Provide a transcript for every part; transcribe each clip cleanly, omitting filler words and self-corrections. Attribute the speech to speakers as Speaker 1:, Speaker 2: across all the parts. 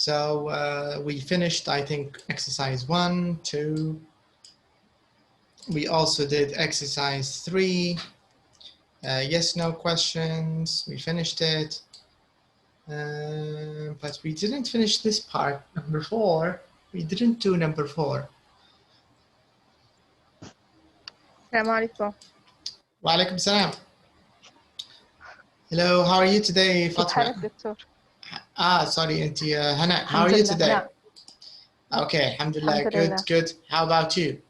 Speaker 1: So we finished, I think, exercise 1, 2. We also did exercise 3. Yes, no questions. We finished it. But we didn't finish this part, number 4. We didn't do number 4.
Speaker 2: السلام عليكم.
Speaker 1: Wa alaikum salam. Hello, how are you today,
Speaker 2: كيف حالك
Speaker 1: Fatma?
Speaker 2: دكتور؟
Speaker 1: Sorry, Auntie Hana. How are
Speaker 2: الحمد
Speaker 1: you
Speaker 2: لله.
Speaker 1: today?
Speaker 2: نعم.
Speaker 1: Okay, alhamdulillah,
Speaker 2: الحمد
Speaker 1: good,
Speaker 2: لله.
Speaker 1: good. How about you?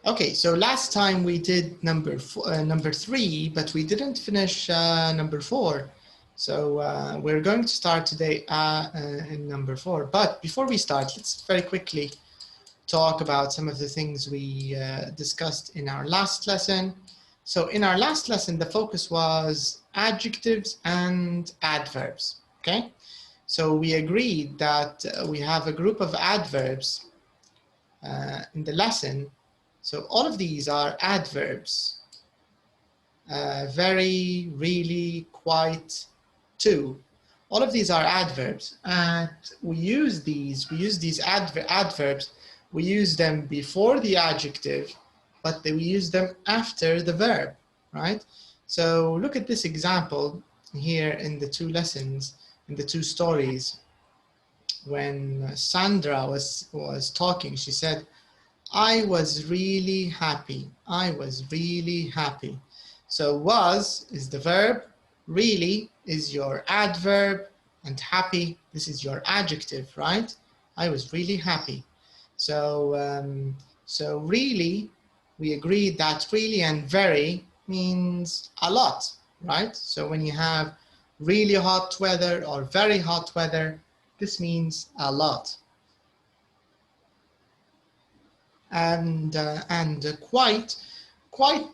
Speaker 1: Okay, so last time we did number 3, but we didn't finish number 4. So we're going to start today in number 4. But before we start, let's very quickly talk about some of the things we discussed in our last lesson. So in our last lesson, the focus was adjectives and adverbs, okay? So we agreed that we have a group of adverbs in the lesson. So all of these are adverbs. Very, really, quite, to. All of these are adverbs, and we use these adverbs. We use them before the adjective, but we use them after the verb, right? So look at this example here in the 2 lessons, in the 2 stories. When Sandra was talking, she said, I was really happy. I was really happy. So was is the verb, really is your adverb, and happy, this is your adjective, right? I was really happy. So, so really, we agreed that really and very means a lot, right? So when you have really hot weather or very hot weather, this means a lot. And quite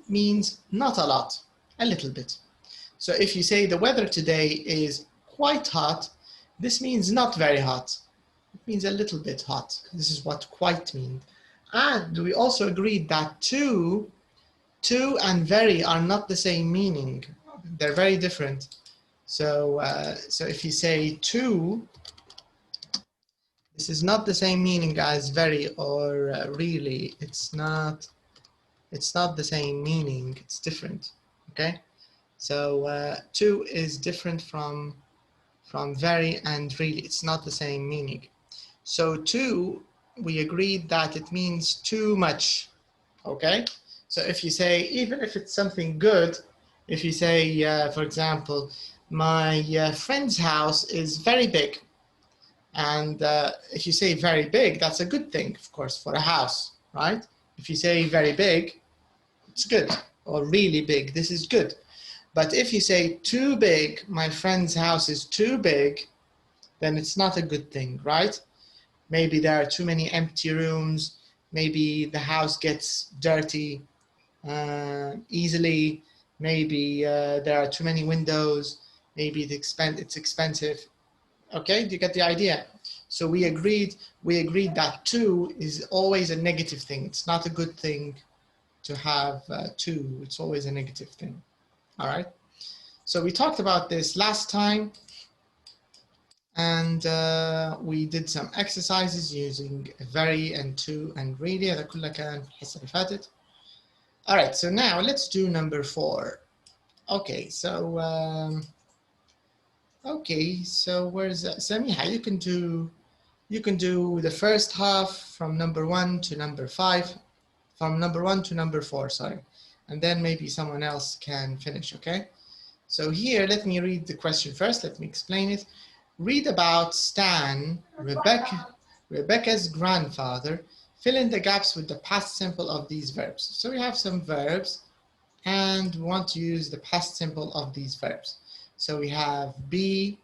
Speaker 1: means not a lot, a little bit. So if you say the weather today is quite hot, this means not very hot. It means a little bit hot. This is what quite means. And we also agreed that to and very are not the same meaning. They're very different. So, so if you say to, this is not the same meaning as very or really. It's not the same meaning. It's different. Okay. So to is different from very and really. It's not the same meaning. So to, we agreed that it means too much. Okay. So if you say, even if it's something good, if you say, for example, my friend's house is very big. And if you say very big, that's a good thing, of course, for a house, right? If you say very big, it's good. Or really big, this is good. But if you say too big, my friend's house is too big, then it's not a good thing, right? Maybe there are too many empty rooms. Maybe the house gets dirty easily. Maybe there are too many windows. Maybe it's expensive. Okay, do you get the idea? So we agreed that to is always a negative thing. It's not a good thing to have to. It's always a negative thing. All right. So we talked about this last time, and we did some exercises using very and to and really. هذا كله كان في الحصة اللي فاتت. All right. So now let's do number 4. Okay. So. Okay, so where's that? Samiha, you can do the first half from number 1 to number 5, from number 1 to number 4, sorry. And then maybe someone else can finish, okay? So here, let me read the question first. Let me explain it. Read about Stan, Rebecca's grandfather. Fill in the gaps with the past simple of these verbs. So we have some verbs and we want to use the past simple of these verbs. So we have be,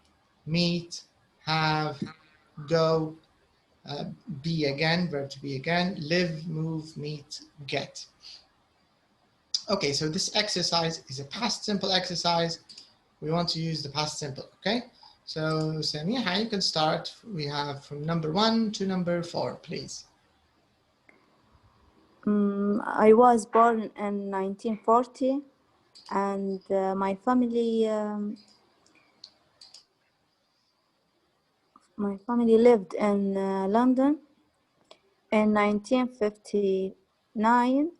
Speaker 1: meet, have, go, be again, verb to be again, live, move, meet, get. Okay, so this exercise is a past simple exercise. We want to use the past simple, okay? So Samiha, you can start. We have from number 1 to number 4, please.
Speaker 3: I was born in 1940. And my family my family lived in London. In 1959,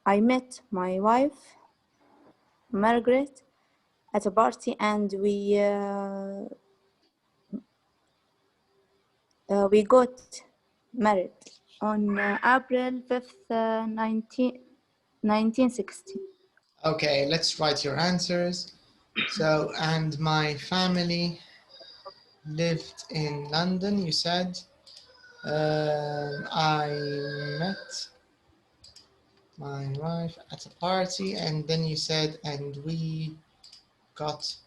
Speaker 3: I met my wife, Margaret, at a party, and we got married on April 5th, 1960.
Speaker 1: Okay, let's write your answers. So, and my family lived in London, you said. I met my wife at a party, and then you said, and we got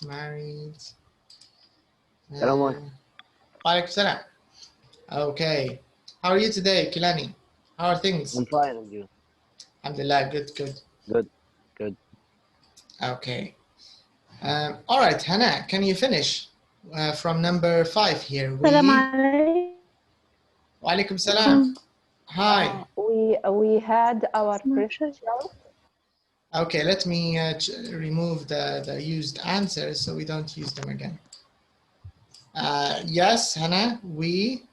Speaker 1: married.
Speaker 4: السلام عليكم.
Speaker 1: Alaikum salam. Okay. How are you today, Kilani? How are things?
Speaker 4: I'm fine, and you?
Speaker 1: Alhamdulillah, good.
Speaker 4: Good.
Speaker 1: Okay. All right, Hannah, can you finish from number 5 here?
Speaker 2: Salam alaikum.
Speaker 1: Wa alaikum salam. Hi.
Speaker 2: We had our precious child.
Speaker 1: Okay, let me remove the used answers so we don't use them again. Yes, Hannah, we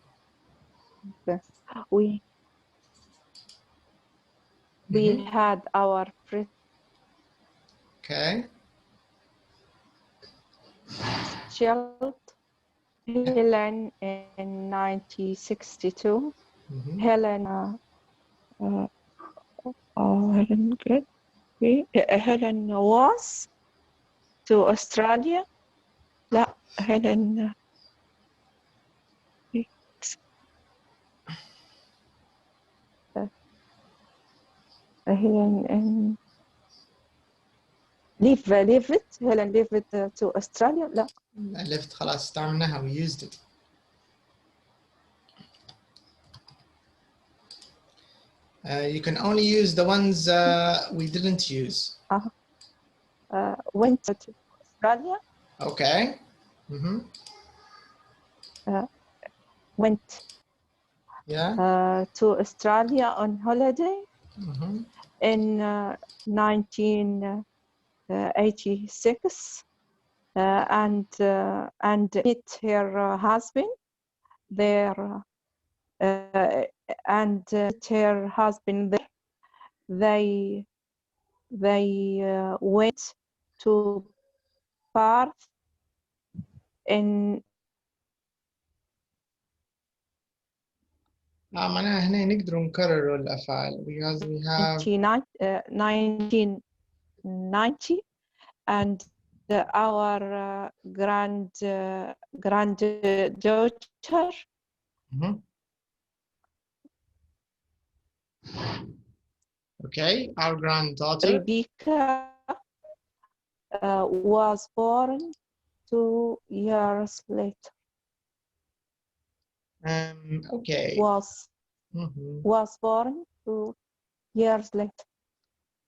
Speaker 2: had our
Speaker 1: okay.
Speaker 2: child Helen in 1962. Helen Helen was to Australia. لا Helen Helen leave it. Helen leave it to Australia. لا
Speaker 1: left خلاص استعملناها, we used it. You can only use the ones we didn't use.
Speaker 2: Went to Australia.
Speaker 1: Okay.
Speaker 2: Went
Speaker 1: Yeah.
Speaker 2: to Australia on holiday in 1986 and met her husband there and her husband there. They went to Perth in
Speaker 1: معناها هنا نقدر نكرر الأفعال because we have
Speaker 2: 1990 and our granddaughter
Speaker 1: okay, our granddaughter
Speaker 2: Rebecca was born 2 years later.
Speaker 1: Okay.
Speaker 2: Was born 2 years later.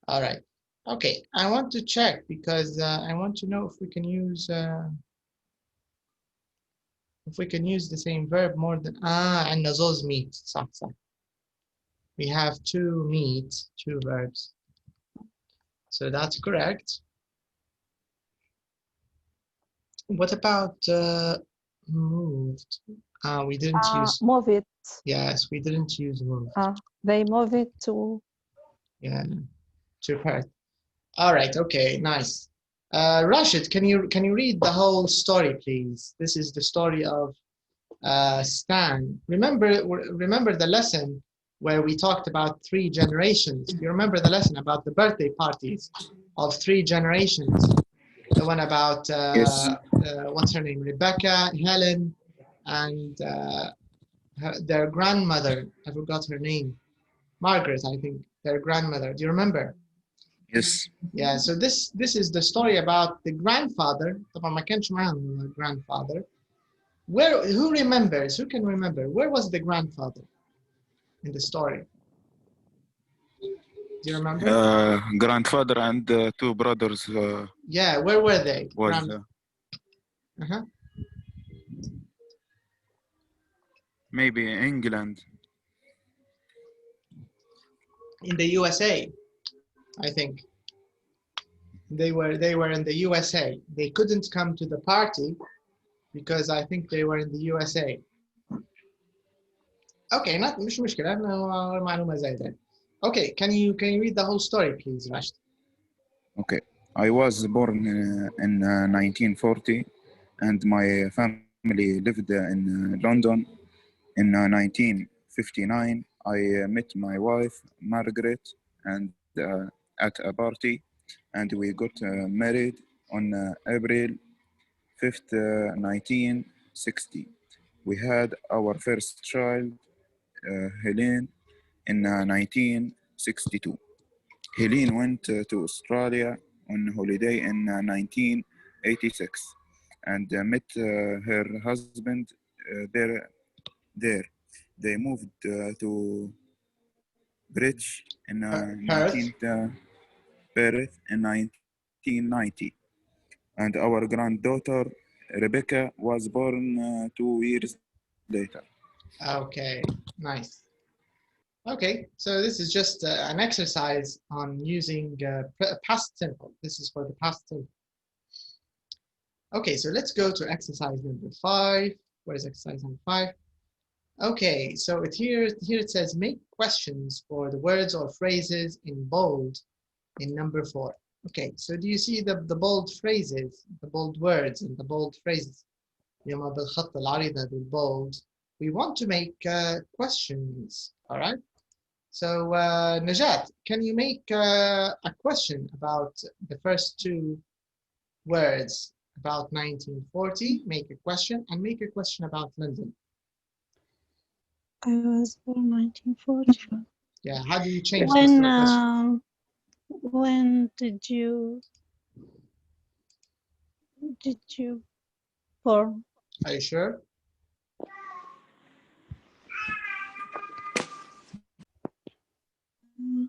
Speaker 1: All right. Okay. I want to check because I want to know if we can use the same verb more than and زوز meet. صح. We have two verbs. So that's correct. What about moved? We didn't use
Speaker 2: move it.
Speaker 1: Yes, we didn't use moved.
Speaker 2: They move it to
Speaker 1: Perth. All right, okay, nice. Rashid, can you read the whole story, please? This is the story of Stan. Remember the lesson where we talked about 3 generations? You remember the lesson about the birthday parties of 3 generations? The one about
Speaker 4: Yes.
Speaker 1: What's her name? Rebecca, Helen, and their grandmother. I forgot her name. Margaret, I think. Their grandmother. Do you remember?
Speaker 4: Yes.
Speaker 1: Yeah. So this is the story about the grandfather. طبعا ما كانش معاهم grandfather. Who remembers? Who can remember? Where was the grandfather in the story? Do you remember?
Speaker 5: Grandfather and 2 brothers.
Speaker 1: Yeah, where were they?
Speaker 5: Maybe England.
Speaker 1: In the USA, I think. They were in the USA. They couldn't come to the party because I think they were in the USA. Okay, مش مشكلة. معلومة زايدة. Okay, can you read the whole story, please, Rashid?
Speaker 5: Okay. I was born in 1940, and my family lived in London. In 1959, I met my wife, Margaret, and at a party, and we got married on April 5th, 1960. We had our first child, Helene, in 1962. Helene went to Australia on holiday in 1986 and met her husband there. They moved to British in Perth in 1990, and our granddaughter Rebecca was born 2 years later.
Speaker 1: Okay, nice. Okay, so this is just an exercise on using past simple. This is for the past simple. Okay, so let's go to exercise number 5. Where's exercise number 5? Okay, so here it says make questions for the words or phrases in bold in number 4. Okay, so do you see the bold phrases, the bold words and the bold phrases? يوم بالخط العريضة بالbold. We want to make questions, all right? So Najat, can you make a question about the first 2 words about 1940? Make a question and make a question about London.
Speaker 2: I was born 1940.
Speaker 1: Yeah, how do you change this to a question?
Speaker 2: When did you born?
Speaker 1: Are you sure?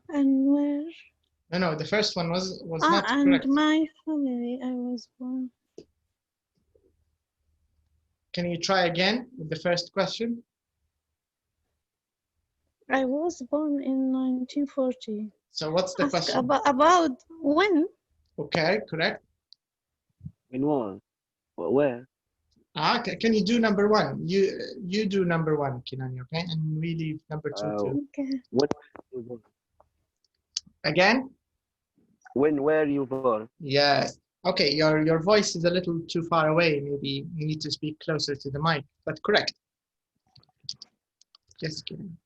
Speaker 2: And where?
Speaker 1: No, the first one was not correct.
Speaker 2: And my family, I was born.
Speaker 1: Can you try again with the first question?
Speaker 2: I was born in 1940.
Speaker 1: So what's the question?
Speaker 2: About when?
Speaker 1: Okay, correct.
Speaker 4: In one. Where?
Speaker 1: Can you do number 1? You do number 1, Kinani, okay? And we leave number 2 too.
Speaker 2: Okay.
Speaker 4: When were you born?
Speaker 1: Again?
Speaker 4: When were you born?
Speaker 1: Yes. Okay, your voice is a little too far away. Maybe you need to speak closer to the mic, but correct. Just kidding.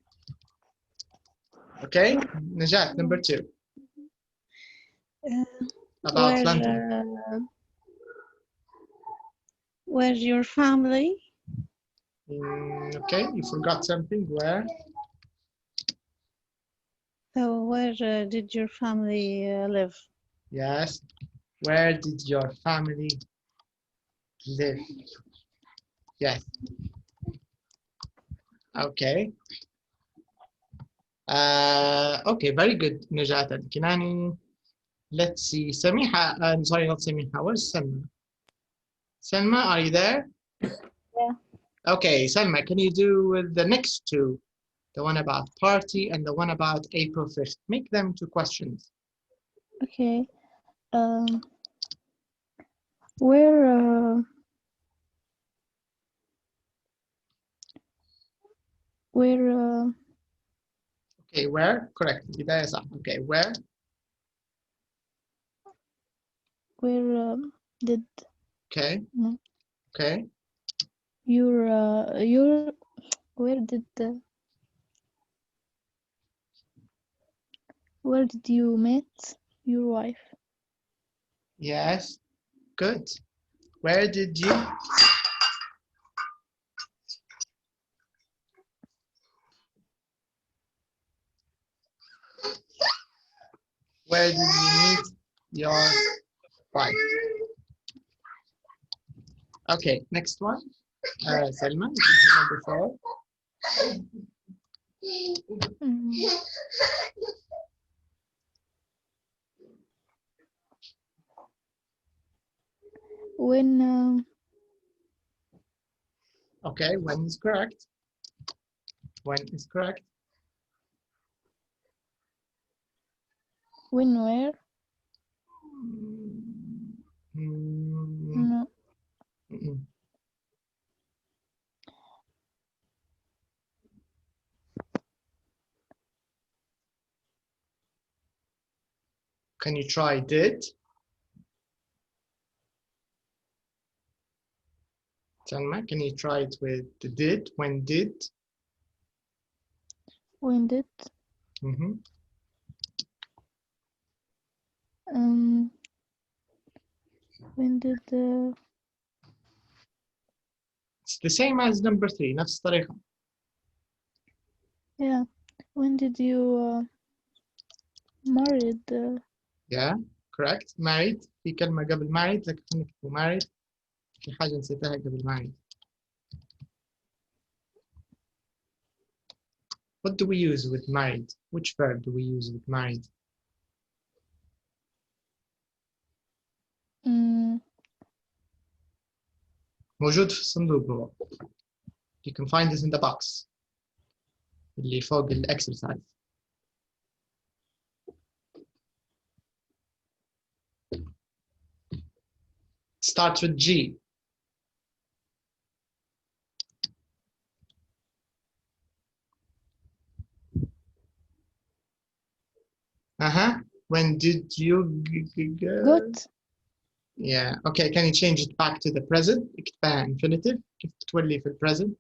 Speaker 1: Okay, Najat, number 2. About London.
Speaker 2: Where's your family?
Speaker 1: Okay, you forgot something. Where?
Speaker 2: So where did your family live?
Speaker 1: Yes. Where did your family live? Yes. Okay. Okay, very good, Najat and Kinani. Let's see. Samiha, I'm sorry, not Samiha. Where's Salma? Salma, are you there?
Speaker 2: Yeah.
Speaker 1: Okay, Salma, can you do the next 2? The one about party and the one about April 5th. Make them 2 questions.
Speaker 2: Okay. Where
Speaker 1: Okay, where? Correct. بداية صح. Okay, where?
Speaker 2: did
Speaker 1: Okay. Okay.
Speaker 2: Where did you meet your wife?
Speaker 1: Yes. Good. Where did you? Where did you meet your wife? Okay, next one. Selma, this is number 4.
Speaker 2: When
Speaker 1: Okay, when is correct? When is correct?
Speaker 2: when where? No.
Speaker 1: Can you try did? Salma, can you try it with the did? When did?
Speaker 2: When did?
Speaker 1: Mhm.
Speaker 2: When did
Speaker 1: It's the same as number 3. نفس الطريقة.
Speaker 2: yeah, when did you married?
Speaker 1: Yeah, correct. Married. في كلمة قبل married لكن خلينا نكتب married. في حاجة نسيتها قبل married. What do we use with married? Which verb do we use with married? موجود في الصندوق هو. You can find this in the box. اللي فوق exercise. Starts with G. When did you
Speaker 2: Got.
Speaker 1: Yeah. Okay. Can you change it back to the present? اكتبها infinitive. كيف تولي في present?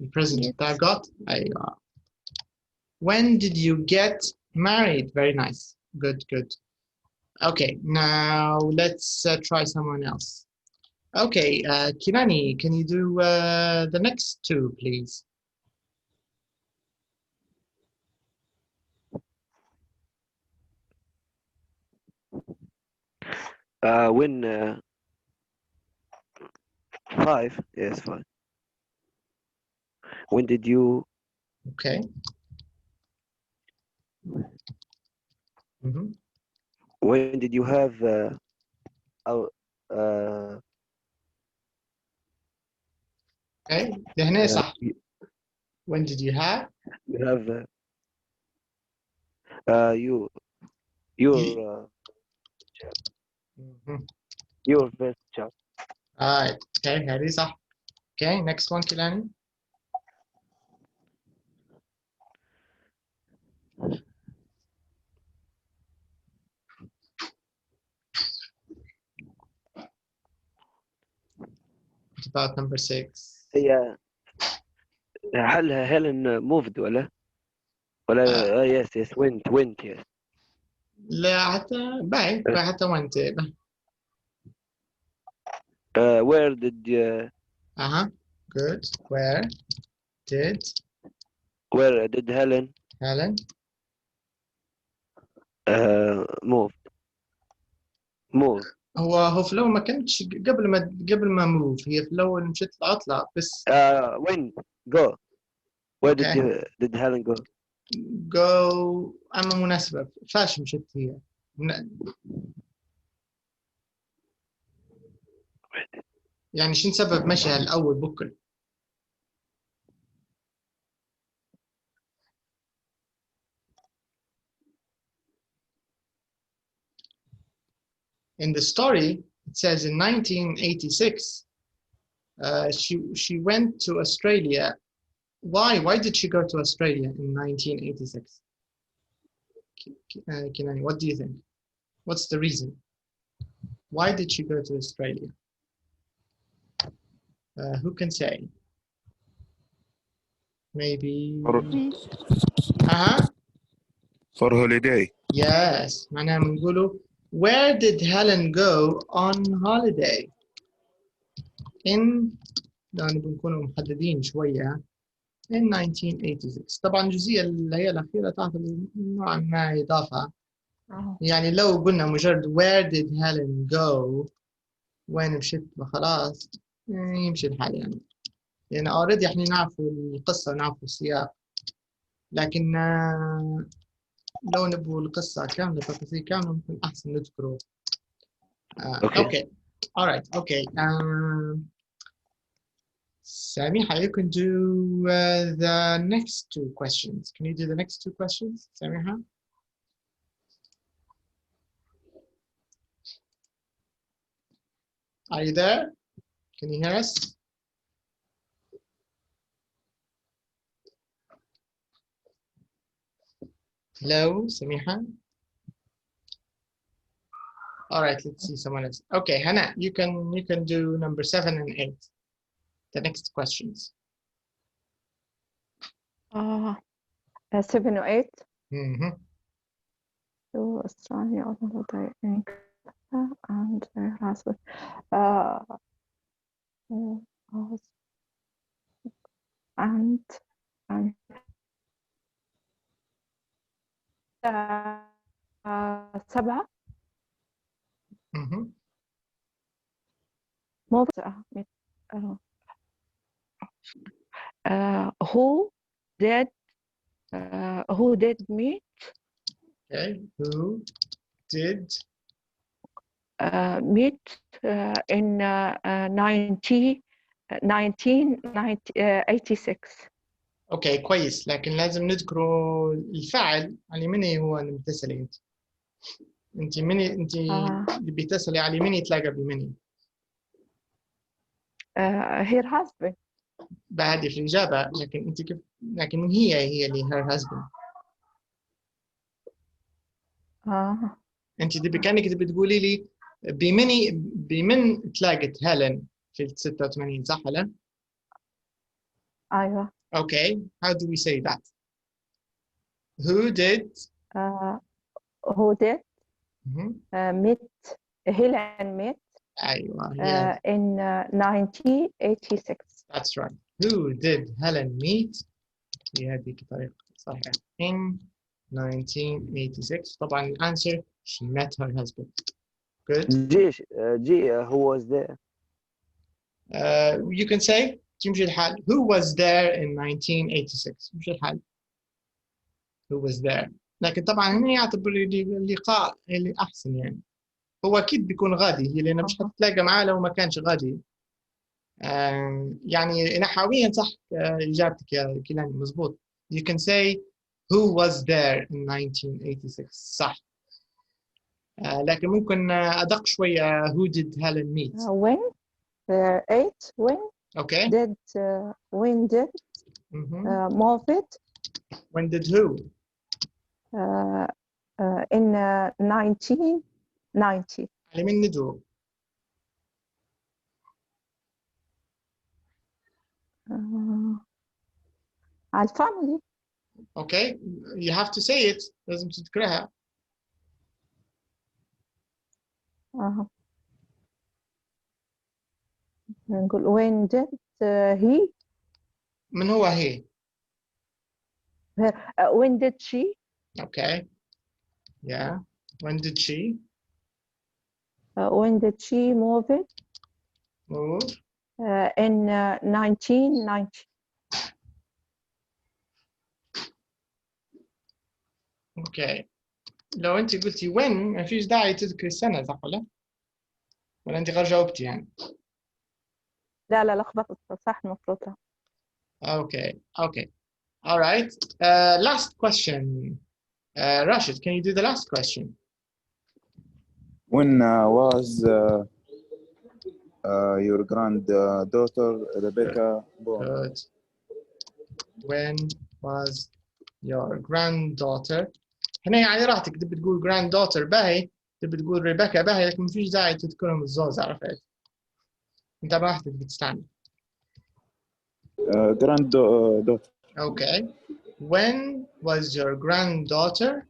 Speaker 1: الpresent
Speaker 2: Get.
Speaker 1: بتاع got. أيوة. When did you get married? Very nice. Good. Good. Okay. Now let's try someone else. Okay. Kinani, can you do the next two, please?
Speaker 4: When 5, yes, 5. When did you?
Speaker 1: Okay.
Speaker 4: When did you have?
Speaker 1: Okay. هنا صح. When did you have?
Speaker 4: You have. Your first child.
Speaker 1: Alright. Okay. هذه صح. Okay. Next one, Kilani. What about number 6?
Speaker 4: هي حلها Helen moved ولا yes went yes.
Speaker 1: لا حتى باي حتى وانت
Speaker 4: where did
Speaker 1: good. Where did
Speaker 4: Helen move
Speaker 1: هو في الأول ما كانتش قبل ما موف هي في الأول مشيت العطلة بس
Speaker 4: when go where did Helen go
Speaker 1: أما مناسبة فاش مشيت هي يعني شنو سبب مشيها الأول بكل In the story, it says in 1986, she went to Australia. Why did she go to Australia in 1986? Kinani, what do you think? What's the reason? Why did she go to Australia? Who can say? Maybe.
Speaker 5: For holiday.
Speaker 1: Yes. معناها بنقوله where did Helen go on holiday? In يعني بنكونوا محددين شوية in 1986. طبعا الجزئية اللي هي الأخيرة تعطي نوعا ما إضافة. يعني لو قلنا مجرد where did Helen go وين مشيت خلاص يمشي الحال يعني. لأن already احنا نعرفوا القصة ونعرفوا السياق. لكن لو نبغوا القصة كاملة تفاصيل كاملة ممكن أحسن نذكره. Okay. All right. Okay. Samiha, you can do the next two questions. Can you do the next two questions, Samiha? Are you there? Can you hear us? Hello, Samiha? All right, let's see someone else. Okay, Hannah, you can do number 7 and 8. The next questions.
Speaker 6: 7 و 8.
Speaker 1: Mm-hmm.
Speaker 6: Australia and husband. And 7.
Speaker 1: Mm-hmm.
Speaker 6: مو who did meet
Speaker 1: Okay, who did
Speaker 6: meet in 1986.
Speaker 1: اوكي كويس، لكن لازم نذكروا الفاعل على يميني هو المتصل. انت اللي بيتصلي على يميني يتلاقى بيميني.
Speaker 6: her husband.
Speaker 1: بعد في الإجابة، لكن انت كيف؟ لكن هي اللي her husband. انت كأنك بتقولي لي بمن تلاقت هيلين في ال 86 صح ولا؟
Speaker 6: أيوة.
Speaker 1: Okay, how do we say that? Who did
Speaker 6: meet Helen met
Speaker 1: أيوة
Speaker 6: in 1986.
Speaker 1: That's right. Who did Helen meet بهذه الطريقة صحيح in 1986. طبعا الأنسر she met her husband. Good.
Speaker 4: Who was there?
Speaker 1: You can say تمشي الحال who was there in 1986 تمشي الحال who was there. لكن طبعا هنا يعتبر اللقاء اللي أحسن يعني. هو أكيد بيكون غادي هي لأنه مش هتتلاقى معاه لو ما كانش غادي. يعني نحويا صح إجابتك يا كيلاني مزبوط. You can say who was there in 1986 صح. لكن ممكن أدق شوية who did Helen meet.
Speaker 6: When? 8. When?
Speaker 1: Okay.
Speaker 6: When did Moffat?
Speaker 1: When did who?
Speaker 6: In 1990.
Speaker 1: على مين ندو؟
Speaker 6: على الفاميلي.
Speaker 1: Okay. You have to say it. لازم تذكرها.
Speaker 6: نقول when did he?
Speaker 1: من هو هي؟
Speaker 6: When did she?
Speaker 1: Okay. Yeah. When did she?
Speaker 6: When did she move? In 1990.
Speaker 1: Okay. لو أنت قلتي when ما فيش داعي تذكري السنة صح ولا؟ ولا أنت غير جاوبتي يعني؟
Speaker 6: لا لخبطت صح المفروض.
Speaker 1: Okay. Okay. All right. Last question. Rashid, can you do the last question?
Speaker 5: When was your granddaughter Rebecca born?
Speaker 1: Good. When was your granddaughter? هنا يعني راحتك تبي تقول granddaughter باهي تبي تقول ريبيكا باهي لكن مفيش داعي تذكرهم الزوز عرفت؟ أنت براحتك بتستعمل.
Speaker 5: Granddaughter.
Speaker 1: Okay. When was your granddaughter?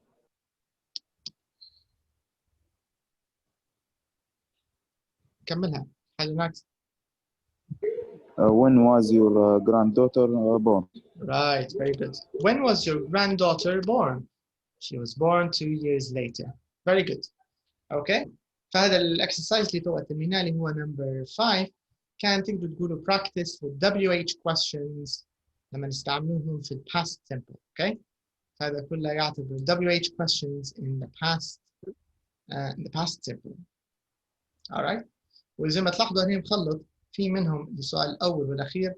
Speaker 1: كملها. حاجة ناقص.
Speaker 5: When was your granddaughter born?
Speaker 1: Right, very good. When was your granddaughter born? She was born 2 years later. Very good. Okay. فهذا الاكسرسايز اللي تو تميناه اللي هو number 5 كان تقدروا تقولوا practice with WH questions لما نستعملوهم في past simple. Okay. فهذا كله يعتبر WH questions in the past simple. Alright. وزي ما تلاحظوا هنا مخلط في منهم السؤال الأول والأخير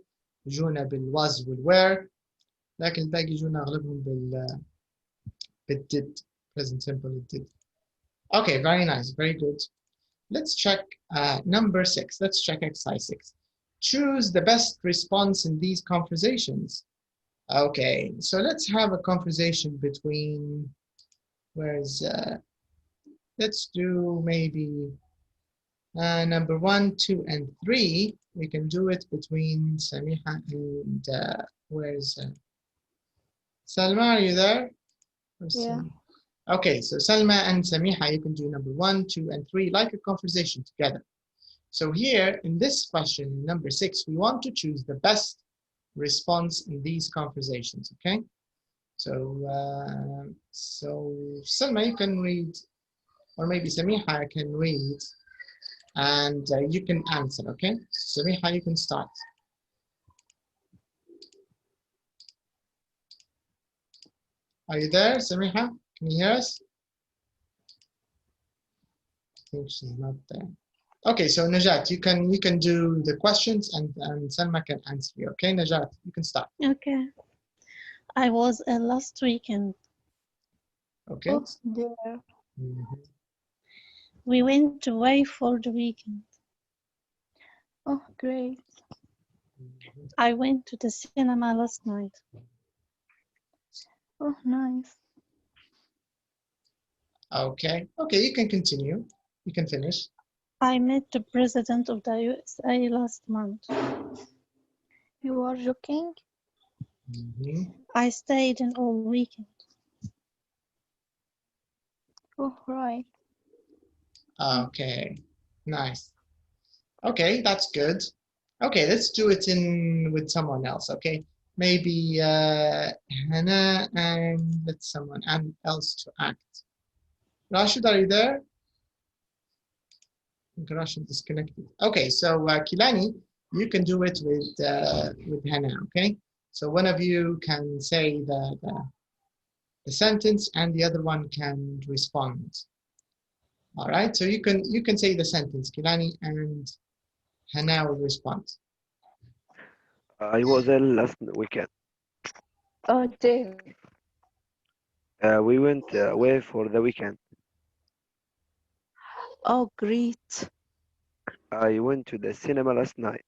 Speaker 1: يجونا بالwas والwere لكن الباقي يجونا أغلبهم بالdid present simple did. Okay, very nice, very good. let's check number 6. Let's check exercise 6. Choose the best response in these conversations. Okay, so let's have a conversation between, let's do maybe number 1, 2, and 3. We can do it between Samiha and Salma, are you there?
Speaker 3: Yeah.
Speaker 1: Okay, so Salma and Samiha, you can do number 1, 2, and 3, like a conversation together. So here in this question, number 6, we want to choose the best response in these conversations, okay? So, Salma, you can read, or maybe Samiha can read, and you can answer, okay? Samiha, you can start. Are you there, Samiha? Can you hear us? I think she's not there. Okay, so Najat, you can do the questions and Salma can answer you. Okay, Najat, you can start.
Speaker 2: Okay. I was last weekend.
Speaker 1: Okay.
Speaker 3: Oh, dear.
Speaker 2: We went away for the weekend.
Speaker 3: Oh, great.
Speaker 2: I went to the cinema last night.
Speaker 3: Oh, nice.
Speaker 1: Okay. Okay, you can continue. You can finish.
Speaker 2: I met the president of the USA last month.
Speaker 3: You are joking?
Speaker 2: I stayed in all weekend.
Speaker 3: Oh, right.
Speaker 1: Okay, nice. Okay, that's good. Okay, let's do it with someone else. Okay, maybe Hannah, and let someone else to act. Rashid, are you there? I think Rashid disconnected. Okay, so Kilani, you can do it with Hannah. Okay, so one of you can say the sentence, and the other one can respond. All right, so you can say the sentence, Kilani, and Hannah will respond.
Speaker 4: I was there last weekend.
Speaker 6: Oh, dear.
Speaker 4: We went away for the weekend.
Speaker 6: Oh, great.
Speaker 4: I went to the cinema last night.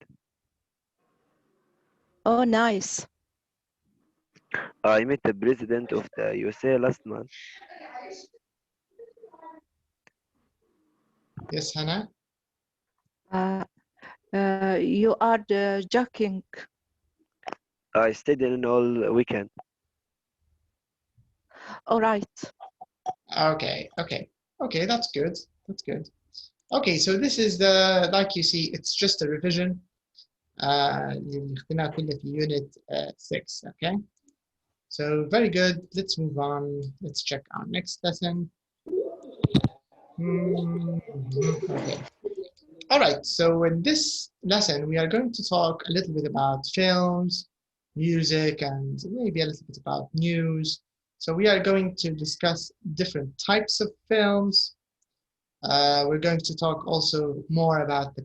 Speaker 6: Oh, nice.
Speaker 4: I met the president of the USA last month.
Speaker 1: Yes, Hannah?
Speaker 6: You are joking.
Speaker 4: I stayed in all weekend.
Speaker 6: All right.
Speaker 1: Okay, that's good. That's good. Okay, so this is like you see, it's just a revision. Unit 6, okay? So very good. Let's move on. Let's check our next lesson. Okay. All right, so in this lesson, we are going to talk a little bit about films, music, and maybe a little bit about news. So we are going to discuss different types of films. We're going to talk also more about the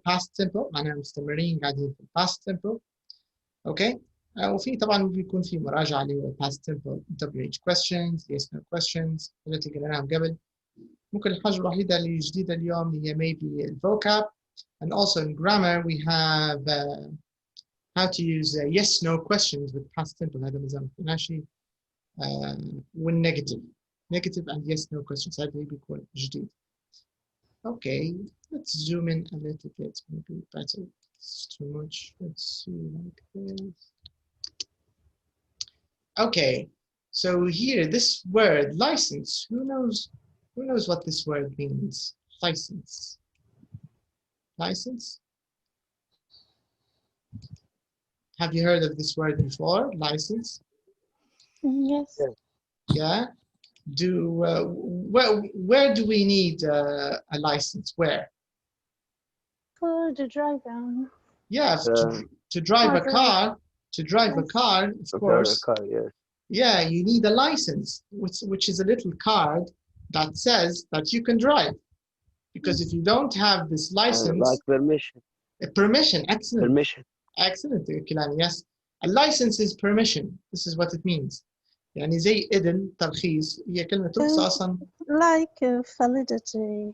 Speaker 1: past simple. معناها مستمرين قاعدين في past simple. Okay. وفي طبعا بيكون في مراجعة اللي past simple WH questions, yes no questions اللي قلناهم قبل. ممكن الحاجة الوحيدة اللي جديدة اليوم هي maybe vocab, and also in grammar we have how to use yes no questions with past simple. هذا مازال ما شيء. والنيجاتيف and yes no questions هذا بيكون جديد. Okay, let's zoom in a little bit, maybe better. It's too much. Let's see like this. Okay, so here this word license, who knows what this word means? License. License? Have you heard of this word before? License?
Speaker 2: Yes.
Speaker 1: Yeah. Where do we need a license? Where?
Speaker 2: For the driver.
Speaker 1: Yeah, to drive a car. To drive a car, of course.
Speaker 4: A car, yes.
Speaker 1: Yeah, you need a license, which is a little card that says that you can drive. Because if you don't have this license,
Speaker 4: like permission.
Speaker 1: Permission, excellent.
Speaker 4: Permission.
Speaker 1: Excellent, Kilani, yes. A license is permission. This is what it means. يعني زي إذن ترخيص هي كلمة تقصى أصلا.
Speaker 2: Like validity.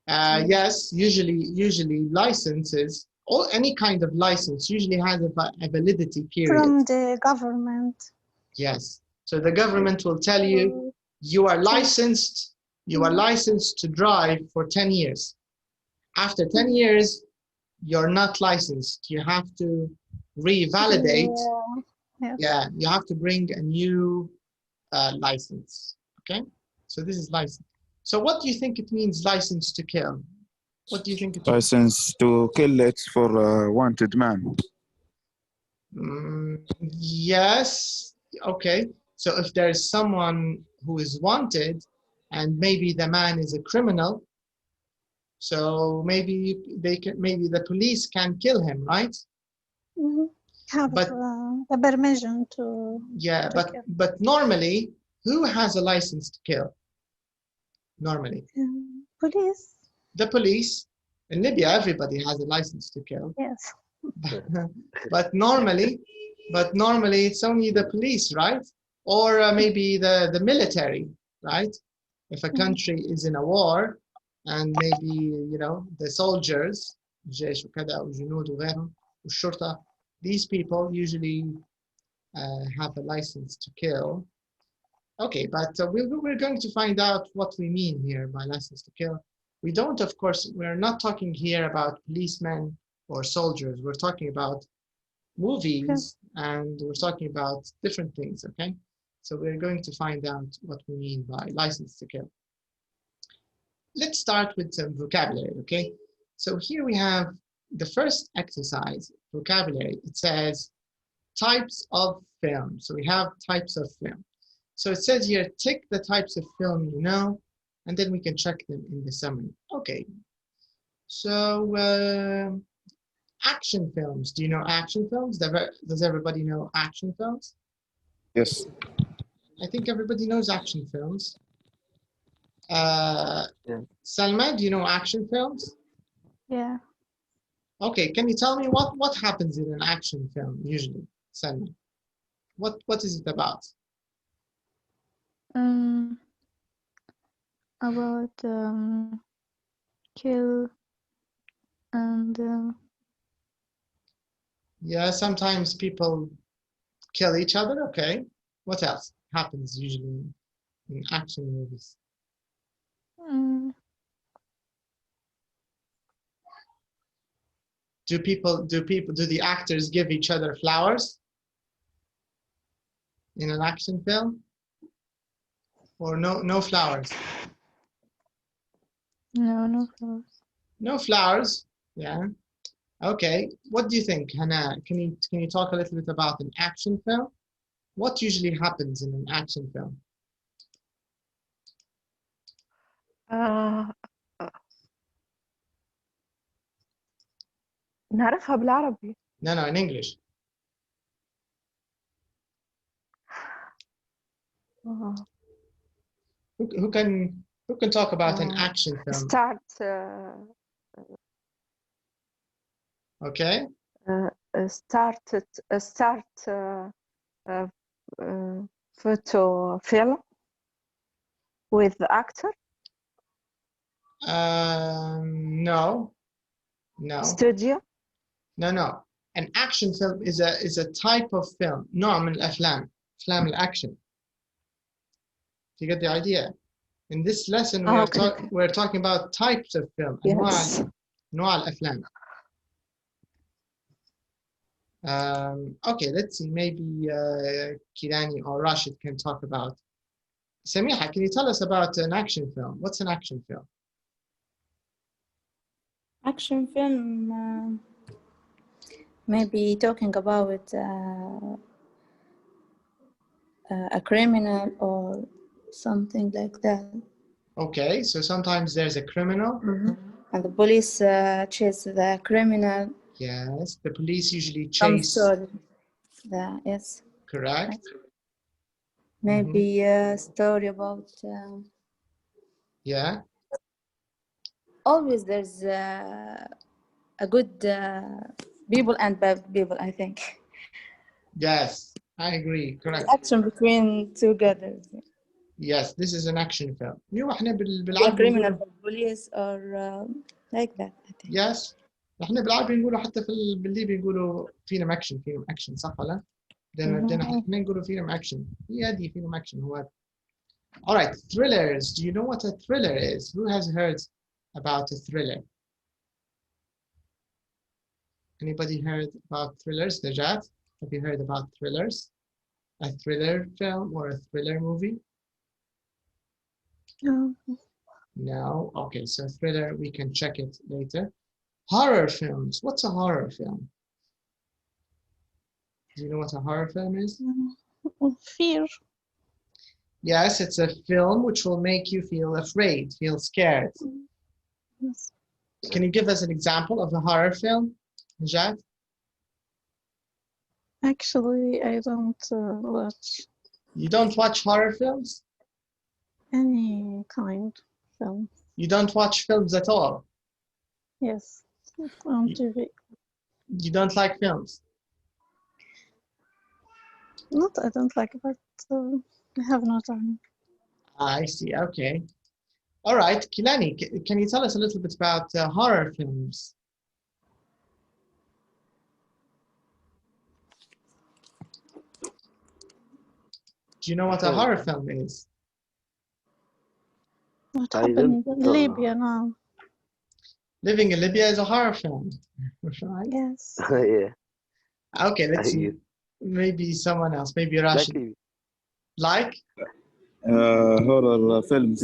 Speaker 1: Yes, usually licenses, or any kind of license usually has a validity period.
Speaker 2: From the government.
Speaker 1: Yes. So the government will tell you, you are licensed to drive for 10 years. After 10 years, you're not licensed. You have to revalidate.
Speaker 2: Yes.
Speaker 1: Yeah, you have to bring a new license. Okay, so this is license. So what do you think it means, license to kill? What do you think it means?
Speaker 5: License to kill, it's for a wanted man.
Speaker 1: Yes. Okay. So if there's someone who is wanted, and maybe the man is a criminal, so maybe maybe the police can kill him, right?
Speaker 2: Have
Speaker 1: But
Speaker 2: the permission to.
Speaker 1: yeah,
Speaker 2: to kill.
Speaker 1: but normally, who has a license to kill? Normally,
Speaker 2: Police.
Speaker 1: the police. In Libya, everybody has a license to kill.
Speaker 2: Yes.
Speaker 1: but normally it's only the police, right? Or maybe the military, right? If a country is in a war, and maybe, you know, the soldiers, جيش وكذا وجنود وغيرهم والشرطة, these people usually have a license to kill. Okay, but we're going to find out what we mean here by license to kill. We don't, of course, we're not talking here about policemen or soldiers. We're talking about movies, and we're talking about different things, okay? So we're going to find out what we mean by license to kill. Let's start with some vocabulary, okay? So here we have the first exercise, vocabulary. It says types of film. So we have types of film. So it says here, tick the types of film you know, and then we can check them in the summary. Okay. So action films. Do you know action films? Does everybody know action films?
Speaker 5: Yes.
Speaker 1: I think everybody knows action films.
Speaker 4: Yeah.
Speaker 1: Salma, do you know action films?
Speaker 2: Yeah.
Speaker 1: Okay, can you tell me what happens in an action film usually, Salma? What is it about?
Speaker 2: About kill and
Speaker 1: Yeah, sometimes people kill each other. Okay, what else happens usually in action movies? Do the actors give each other flowers in an action film? Or no flowers?
Speaker 2: no flowers.
Speaker 1: No flowers. Yeah. Okay. What do you think, Hannah? Can you talk a little bit about an action film? What usually happens in an action film?
Speaker 6: نعرفها بالعربي.
Speaker 1: No, in English. Who can talk about an action film? Okay.
Speaker 6: start photo film with the actor.
Speaker 1: No.
Speaker 6: Studio.
Speaker 1: No. An action film is a type of film. نوع من الأفلام. أفلام الأكشن. Do you get the idea? In this lesson, we're talking about types of film.
Speaker 6: Yes.
Speaker 1: أنواع الأفلام. Okay, let's see. Maybe Kirani or Rashid can talk about. Samiha, can you tell us about an action film? What's an action film?
Speaker 3: Action film, maybe talking about a criminal or something like that.
Speaker 1: Okay, so sometimes there's a criminal.
Speaker 3: And the police chase the criminal.
Speaker 1: Yes, the police usually chase.
Speaker 3: Yes.
Speaker 1: Correct.
Speaker 3: Maybe a story about.
Speaker 1: Yeah.
Speaker 3: Always there's a good people and bad people, I think.
Speaker 1: Yes, I agree. Correct.
Speaker 3: Action between two brothers.
Speaker 1: Yes, this is an action film. اليوم احنا
Speaker 3: Yeah,
Speaker 1: بالعربي
Speaker 3: criminal
Speaker 1: نقول
Speaker 3: police or like that, I think.
Speaker 1: yes. احنا بالعربي نقولوا حتى بالليبي نقولوا فيلم اكشن صح ولا؟ بدنا احنا نقولوا فيلم اكشن. هي هذه فيلم اكشن هو. All right, thrillers. Do you know what a thriller is? Who has heard about a thriller? Anybody heard about thrillers? Najat, have you heard about thrillers? A thriller film or a thriller movie?
Speaker 2: No.
Speaker 1: No? Okay, so thriller, we can check it later. Horror films. What's a horror film? Do you know what a horror film is?
Speaker 2: Fear.
Speaker 1: Yes, it's a film which will make you feel afraid, feel scared.
Speaker 2: Yes.
Speaker 1: Can you give us an example of a horror film, Najat?
Speaker 2: Actually, I don't watch
Speaker 1: You don't watch horror films?
Speaker 2: any kind film.
Speaker 1: You don't watch films at all?
Speaker 2: Yes, on TV.
Speaker 1: You don't like films?
Speaker 2: Not I don't like, but I have no time.
Speaker 1: I see, okay. All right, Kilani, can you tell us a little bit about horror films? Do you know what a horror film is?
Speaker 2: What
Speaker 4: I
Speaker 2: happened
Speaker 4: don't
Speaker 2: in
Speaker 4: know.
Speaker 2: Libya now?
Speaker 1: Living in Libya is a horror film, right?
Speaker 2: Yes.
Speaker 4: Yeah.
Speaker 1: Okay, let's see. Maybe someone else, maybe Rashid. Like?
Speaker 5: horror films.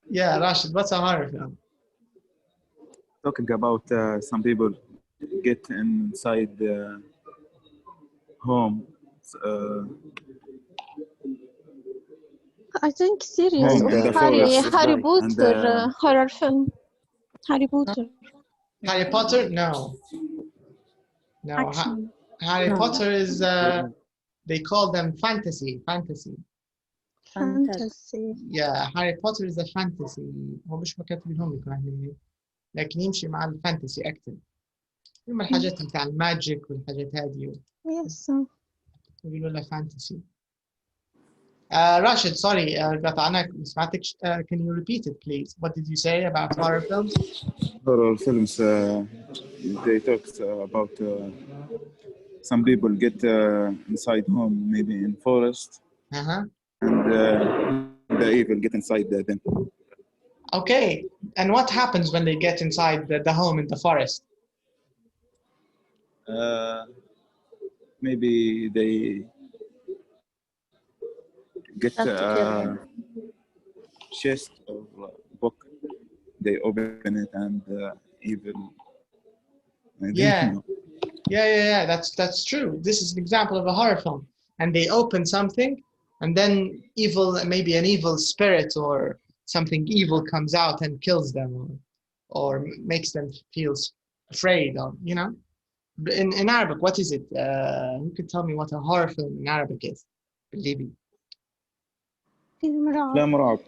Speaker 1: Yeah, Rashid, what's a horror film?
Speaker 5: Talking about some people get inside the home.
Speaker 2: I think series
Speaker 5: Home
Speaker 2: of
Speaker 5: in the forest.
Speaker 2: Harry
Speaker 4: And,
Speaker 2: Potter horror film. Harry Potter.
Speaker 1: Harry Potter? No. No,
Speaker 2: Action.
Speaker 1: Harry
Speaker 3: No.
Speaker 1: Potter is, they call them fantasy.
Speaker 2: Fantasy.
Speaker 1: Yeah, Harry Potter is a fantasy. هو مش مكتوب لهم يكون عندهم لكن يمشي مع الفانتسي أكثر. هم الحاجات بتاع الماجيك والحاجات هذه
Speaker 2: Yes.
Speaker 1: يقولوا لها فانتسي. Rashid, sorry, قطعناك ما سمعتكش. Can you repeat it, please? What did you say about horror films?
Speaker 5: Horror films. They talk about some people get inside home, maybe in forest, and the evil get inside them.
Speaker 1: Okay, and what happens when they get inside the home in the forest?
Speaker 5: Maybe they get chest or book. They open it and evil.
Speaker 1: Yeah. That's true. This is an example of a horror film. And they open something, and then maybe an evil spirit or something evil comes out and kills them, or makes them feel afraid, or you know. In Arabic, what is it? Who can tell me what a horror film in Arabic is? Libi.
Speaker 5: فيلم رعب.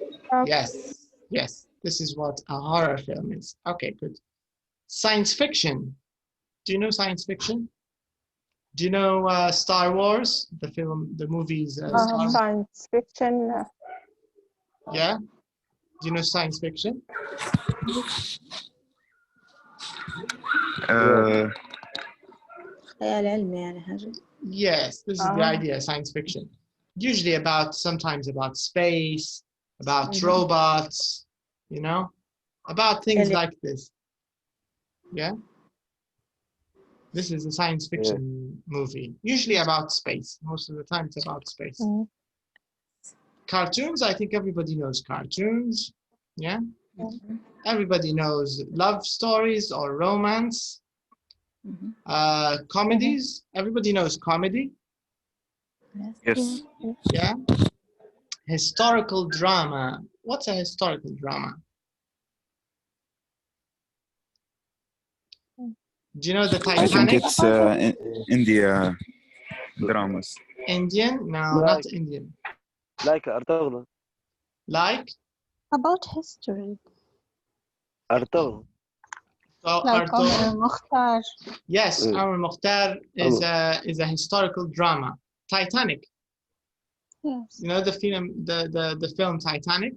Speaker 1: Yes. This is what a horror film is. Okay, good. Science fiction. Do you know science fiction? Do you know Star Wars, the movies?
Speaker 6: Science fiction.
Speaker 1: Yeah. Do you know science fiction?
Speaker 3: خيال علمي يعني حاجة.
Speaker 1: Yes, this is the idea, science fiction. Usually sometimes about space, about robots, you know, about things like this. Yeah. This is a science fiction movie, usually about space. Most of the time it's about space. Cartoons, I think everybody knows cartoons. Yeah. Everybody knows love stories or romance. Comedies, everybody knows comedy.
Speaker 5: Yes.
Speaker 1: Yeah. Historical drama. What's a historical drama? Do you know the
Speaker 5: I think
Speaker 1: Titanic?
Speaker 5: it's India dramas.
Speaker 1: Indian? No, not Indian.
Speaker 4: Like أرطغرل.
Speaker 1: Like?
Speaker 2: About history.
Speaker 4: أرطغرل.
Speaker 1: So
Speaker 2: Like Mukhtar.
Speaker 1: Yes, Amr Mukhtar is a historical drama. Titanic.
Speaker 2: Yes.
Speaker 1: You know the film Titanic?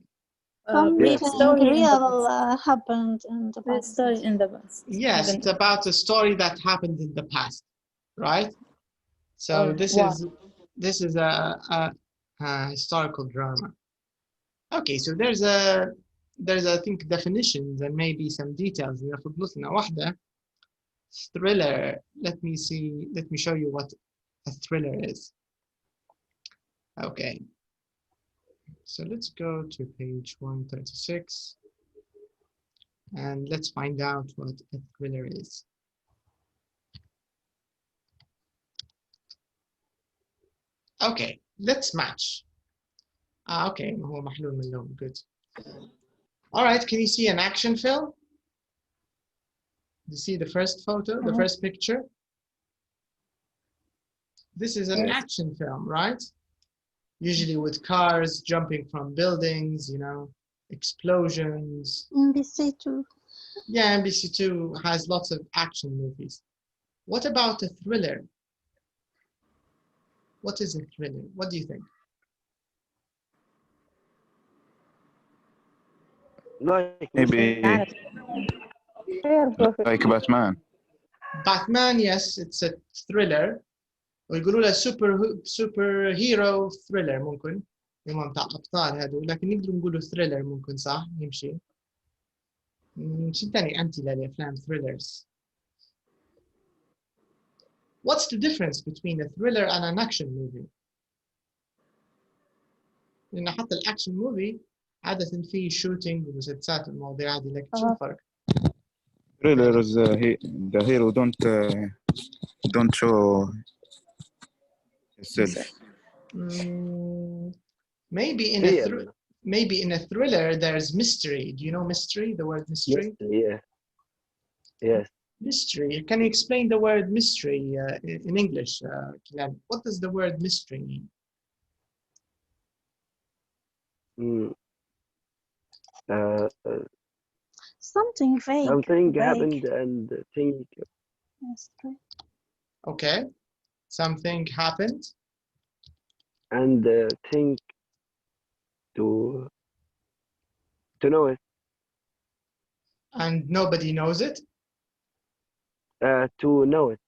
Speaker 2: Something real happened in the
Speaker 3: The
Speaker 2: past.
Speaker 3: story in the past.
Speaker 1: Yes, it's about a story that happened in the past, right? So
Speaker 3: Oh,
Speaker 1: this
Speaker 3: wow.
Speaker 1: is a historical drama. Okay, so there's I think definitions and maybe some details. إذا فضلتنا واحدة thriller. Let me see. Let me show you what a thriller is. Okay. So let's go to page 136 and let's find out what a thriller is. Okay, let's match. Okay, هو محلول من اللون. Good. All right, can you see an action film? You see the first photo, the first picture? This is an action film, right? Usually with cars jumping from buildings, you know, explosions.
Speaker 2: NBC2.
Speaker 1: Yeah, NBC2 has lots of action movies. What about a thriller? What is a thriller? What do you think?
Speaker 5: Maybe like Batman.
Speaker 1: Batman, yes, it's a thriller. ويقولوا له super hero thriller ممكن. هم بتاع أبطال هذول، لكن نقدر نقوله thriller ممكن صح يمشي. شو ثاني أمثلة لأفلام thrillers؟ What's the difference between a thriller and an action movie? لأن حتى الأكشن موفي عادة فيه shooting ومسدسات المواضيع هذه، لكن شو الفرق؟
Speaker 5: Thrillers, the hero don't show himself.
Speaker 1: Maybe in a thriller there's mystery. Do you know mystery? The word mystery?
Speaker 4: Yeah. Yes.
Speaker 1: Mystery. Can you explain the word mystery in English, Kilan? What does the word mystery mean?
Speaker 2: Something vague.
Speaker 4: Something
Speaker 2: vague.
Speaker 4: happened and think.
Speaker 2: Yes, right.
Speaker 1: Okay. Something happened.
Speaker 4: And think to know it.
Speaker 1: And nobody knows it?
Speaker 4: To know it.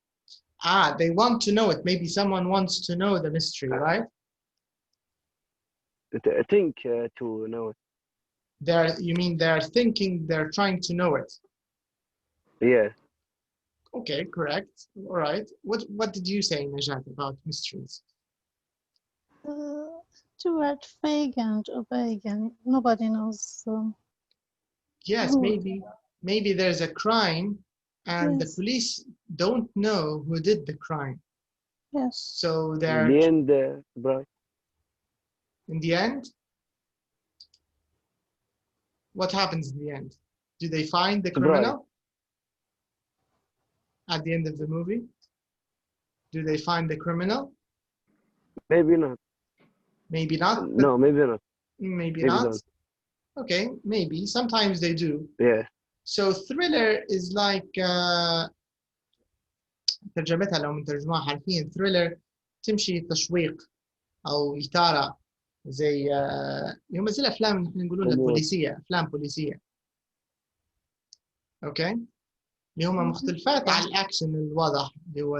Speaker 1: They want to know it. Maybe someone wants to know the mystery, right?
Speaker 4: Think to know it.
Speaker 1: You mean they're thinking, they're trying to know it?
Speaker 4: Yes.
Speaker 1: Okay, correct. All right. What did you say, Najat, about mysteries?
Speaker 2: Too much vague and vague, and nobody knows.
Speaker 1: Yes, maybe there's a crime, and the police don't know who did the crime.
Speaker 2: Yes.
Speaker 1: So they're
Speaker 4: in the end, right?
Speaker 1: In the end, what happens in the end? Do they find the criminal? At the end of the movie? Do they find the criminal?
Speaker 4: Maybe not.
Speaker 1: Maybe not?
Speaker 4: No, maybe not.
Speaker 1: Maybe not?
Speaker 4: Not.
Speaker 1: Okay, maybe. Sometimes they do.
Speaker 4: Yeah.
Speaker 1: So thriller is like ترجمتها لو مترجمها حرفيا thriller تمشي تشويق أو إثارة زي هم زي الأفلام اللي احنا نقولوا لها بوليسية، أفلام بوليسية. أوكي؟ اللي هم مختلفات عن الأكشن الواضح اللي هو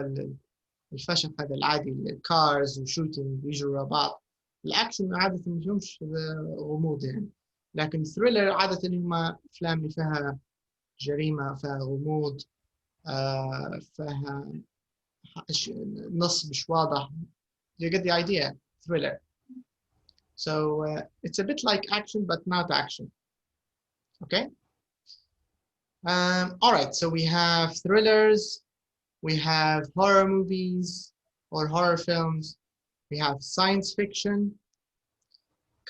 Speaker 1: الفشخ هذا العادي، الكارز وشوتينج ويجوا ورا بعض. الأكشن عادة ما فيهمش غموض يعني، لكن الثريلر عادة اللي هم أفلام اللي فيها جريمة، فيها غموض، فيها نص مش واضح. You get the idea? Thriller. So it's a bit like action, but not action. Okay. All right. So we have thrillers, we have horror movies or horror films, we have science fiction,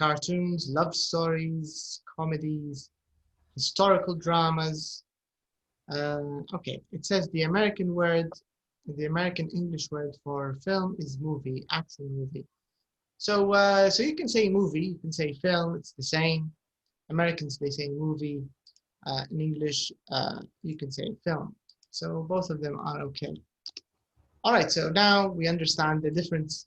Speaker 1: cartoons, love stories, comedies, historical dramas. Okay. It says the American English word for film is movie, action movie. So so you can say movie, you can say film, it's the same. Americans, they say movie. In English, you can say film. So both of them are okay. All right, so now we understand the difference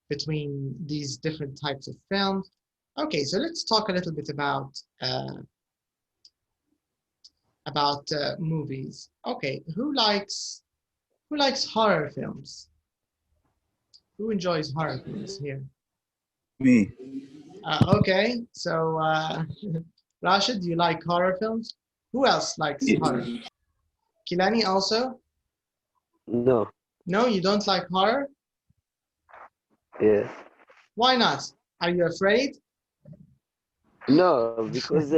Speaker 1: between these different types of films. Okay, so let's talk a little bit about movies. Okay, who likes horror films? Who enjoys horror films here?
Speaker 5: Me.
Speaker 1: Okay, so Rashid, do you like horror films? Who else likes horror? Kilani also?
Speaker 4: No.
Speaker 1: No, you don't like horror?
Speaker 4: Yes.
Speaker 1: Why not? Are you afraid?
Speaker 4: No, because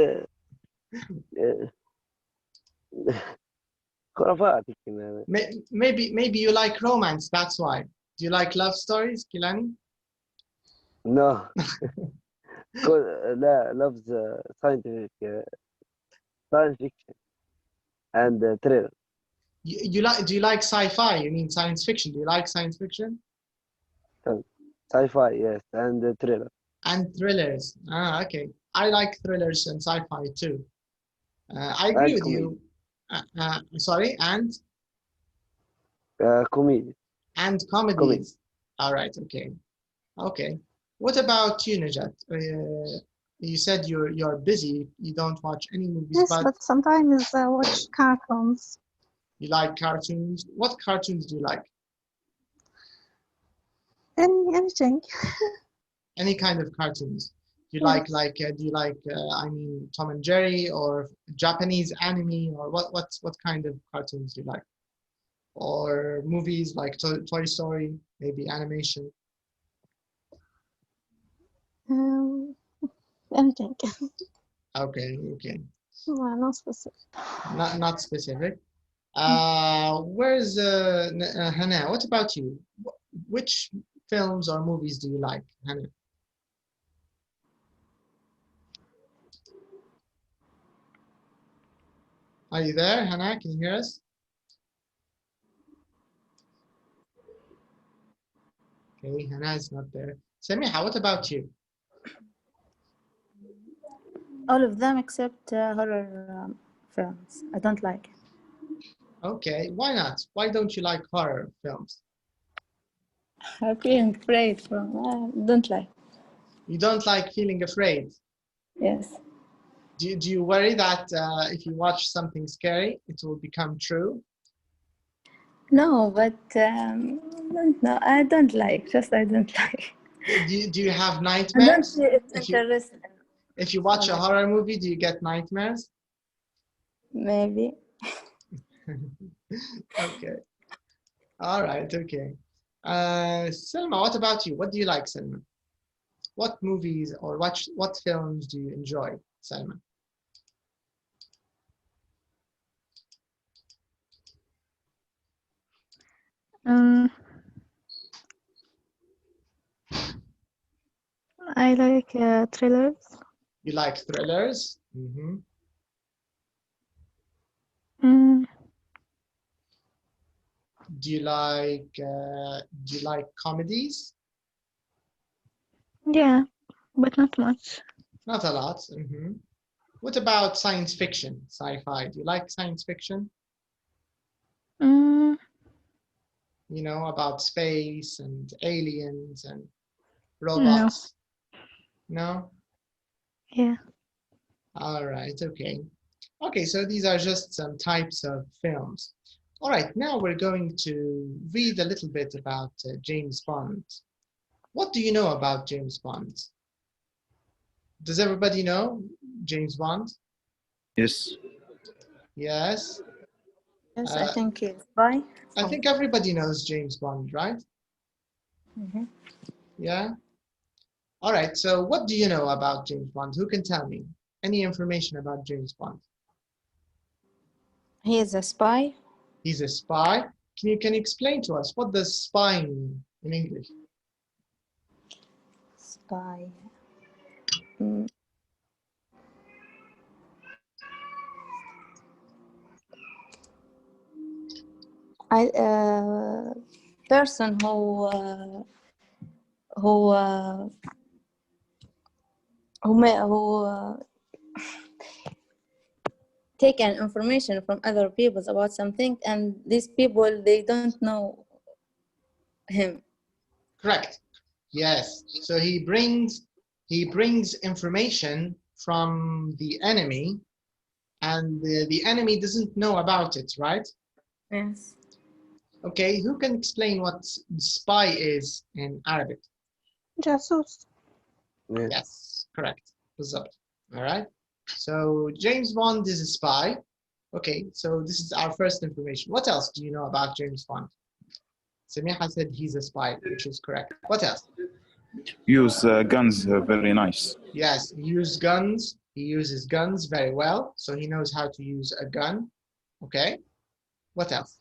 Speaker 4: خرافات كمان.
Speaker 1: Maybe you like romance, that's why. Do you like love stories, Kilani?
Speaker 4: No. لا loves scientific science fiction and thriller.
Speaker 1: Do you like sci-fi? You mean science fiction? Do you like science fiction?
Speaker 4: Sci-fi, yes, and thriller.
Speaker 1: And thrillers. Ah, okay. I like thrillers and sci-fi too. I agree with you. Sorry, and?
Speaker 4: Comedy.
Speaker 1: And comedies. All right, okay. Okay. What about you, Najat? You said you're busy. You don't watch any movies,
Speaker 2: Yes, but sometimes I watch cartoons.
Speaker 1: You like cartoons? What cartoons do you like?
Speaker 2: Anything.
Speaker 1: Any kind of cartoons. Do you
Speaker 2: Yes.
Speaker 1: do you like I mean Tom and Jerry or Japanese anime, or what kind of cartoons do you like? Or movies like Toy Story, maybe animation?
Speaker 2: Anything.
Speaker 1: Okay.
Speaker 2: Well, not specific.
Speaker 1: Not specific. Where's Hannah? What about you? Which films or movies do you like, Hannah? Are you there, Hannah? Can you hear us? Okay, Hannah is not there. Samiha, what about you?
Speaker 3: All of them except horror films. I don't like it.
Speaker 1: Okay, why not? Why don't you like horror films?
Speaker 3: I'm feeling afraid from. Don't like.
Speaker 1: You don't like feeling afraid?
Speaker 3: Yes.
Speaker 1: Do you worry that if you watch something scary, it will become true?
Speaker 3: No, but no, I don't like. Just I don't like.
Speaker 1: Do you have
Speaker 3: I don't
Speaker 1: nightmares?
Speaker 3: see it's interesting.
Speaker 1: If you watch a horror movie, do you get nightmares?
Speaker 3: Maybe.
Speaker 1: Okay. All right, okay. Selma, what about you? What do you like, Selma? What movies or what films do you enjoy, Selma?
Speaker 2: I like thrillers.
Speaker 1: You like thrillers? Mm-hmm. Do you like comedies?
Speaker 2: Yeah, but not much.
Speaker 1: Not a lot. Mm-hmm. What about science fiction, sci-fi? Do you like science fiction? You know, about space and aliens and robots? No?
Speaker 2: Yeah.
Speaker 1: All right, okay. Okay, so these are just some types of films. All right, now we're going to read a little bit about James Bond. What do you know about James Bond? Does everybody know James Bond?
Speaker 5: Yes.
Speaker 1: Yes.
Speaker 3: Yes, I think it's spy.
Speaker 1: I think everybody knows James Bond, right?
Speaker 3: Mm-hmm.
Speaker 1: Yeah. All right, so what do you know about James Bond? Who can tell me any information about James Bond?
Speaker 3: He is a spy.
Speaker 1: He's a spy. Can you explain to us what does spy mean in English?
Speaker 3: Spy. Person who take an information from other people about something, and these people, they don't know him.
Speaker 1: Correct. Yes. So he brings information from the enemy, and the enemy doesn't know about it, right?
Speaker 3: Yes.
Speaker 1: Okay, who can explain what spy is in Arabic?
Speaker 6: جاسوس.
Speaker 4: Yes.
Speaker 1: Yes, correct. بالضبط. All right. So James Bond is a spy. Okay, so this is our first information. What else do you know about James Bond? Samiha said he's a spy, which is correct. What else?
Speaker 5: Use guns very nice.
Speaker 1: Yes, he uses guns. He uses guns very well, so he knows how to use a gun. Okay. What else?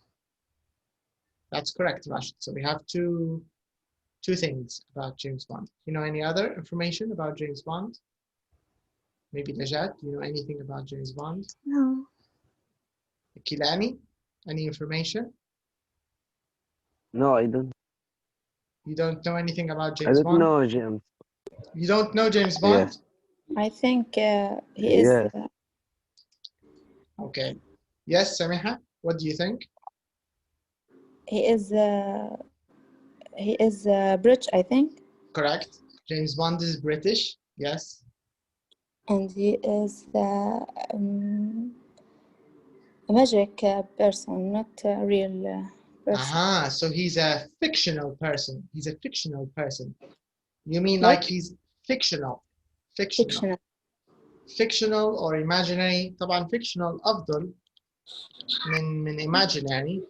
Speaker 1: That's correct, Rashid. So we have two things about James Bond. You know any other information about James Bond? Maybe Najat, do you know anything about James Bond?
Speaker 2: No.
Speaker 1: Kilani, any information?
Speaker 4: No, I don't.
Speaker 1: You don't know anything about
Speaker 4: I
Speaker 1: James
Speaker 4: don't
Speaker 1: Bond?
Speaker 4: know, James.
Speaker 1: You don't know James Bond?
Speaker 4: Yes.
Speaker 3: I think he is.
Speaker 4: Yes.
Speaker 1: Okay. Yes, Samiha, what do you think?
Speaker 3: He is British, I think,
Speaker 1: Correct. James Bond is British. Yes.
Speaker 3: and he is a magic person, not a real person.
Speaker 1: Aha, so he's a fictional person. He's a fictional person. You mean like he's fictional?
Speaker 3: Fictional.
Speaker 1: Fictional or imaginary. طبعا fictional أفضل من imaginary,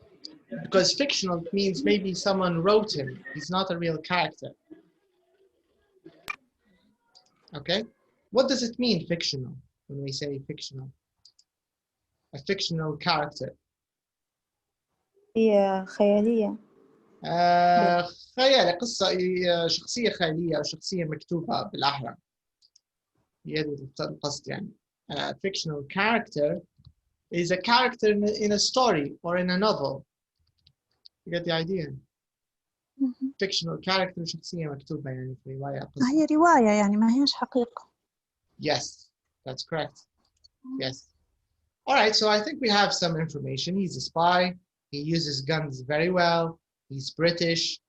Speaker 1: because fictional means maybe someone wrote him. He's not a real character. Okay? What does it mean, fictional, when we say fictional? A fictional character.
Speaker 3: هي خيالية.
Speaker 1: خيال قصة شخصية خيالية أو شخصية مكتوبة بالأحرى. هي القصد يعني. A fictional character is a character in a story or in a novel. You get the idea? Fictional character شخصية مكتوبة يعني في رواية قصة.
Speaker 2: هي رواية يعني ما هيش حقيقة.
Speaker 1: Yes, that's correct. Yes. All right, so I think we have some information. He's a spy. He uses guns very well. He's British.